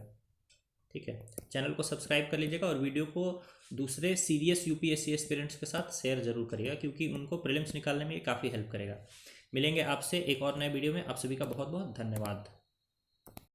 ठीक है। चैनल को सब्सक्राइब कर लीजिएगा और वीडियो को दूसरे सीरियस यूपीएससी एस्पिरेंट्स के साथ शेयर जरूर करिएगा, क्योंकि उनको प्रीलिम्स निकालने में ये काफ़ी हेल्प करेगा। मिलेंगे आपसे एक और नए वीडियो में, आप सभी का बहुत बहुत धन्यवाद।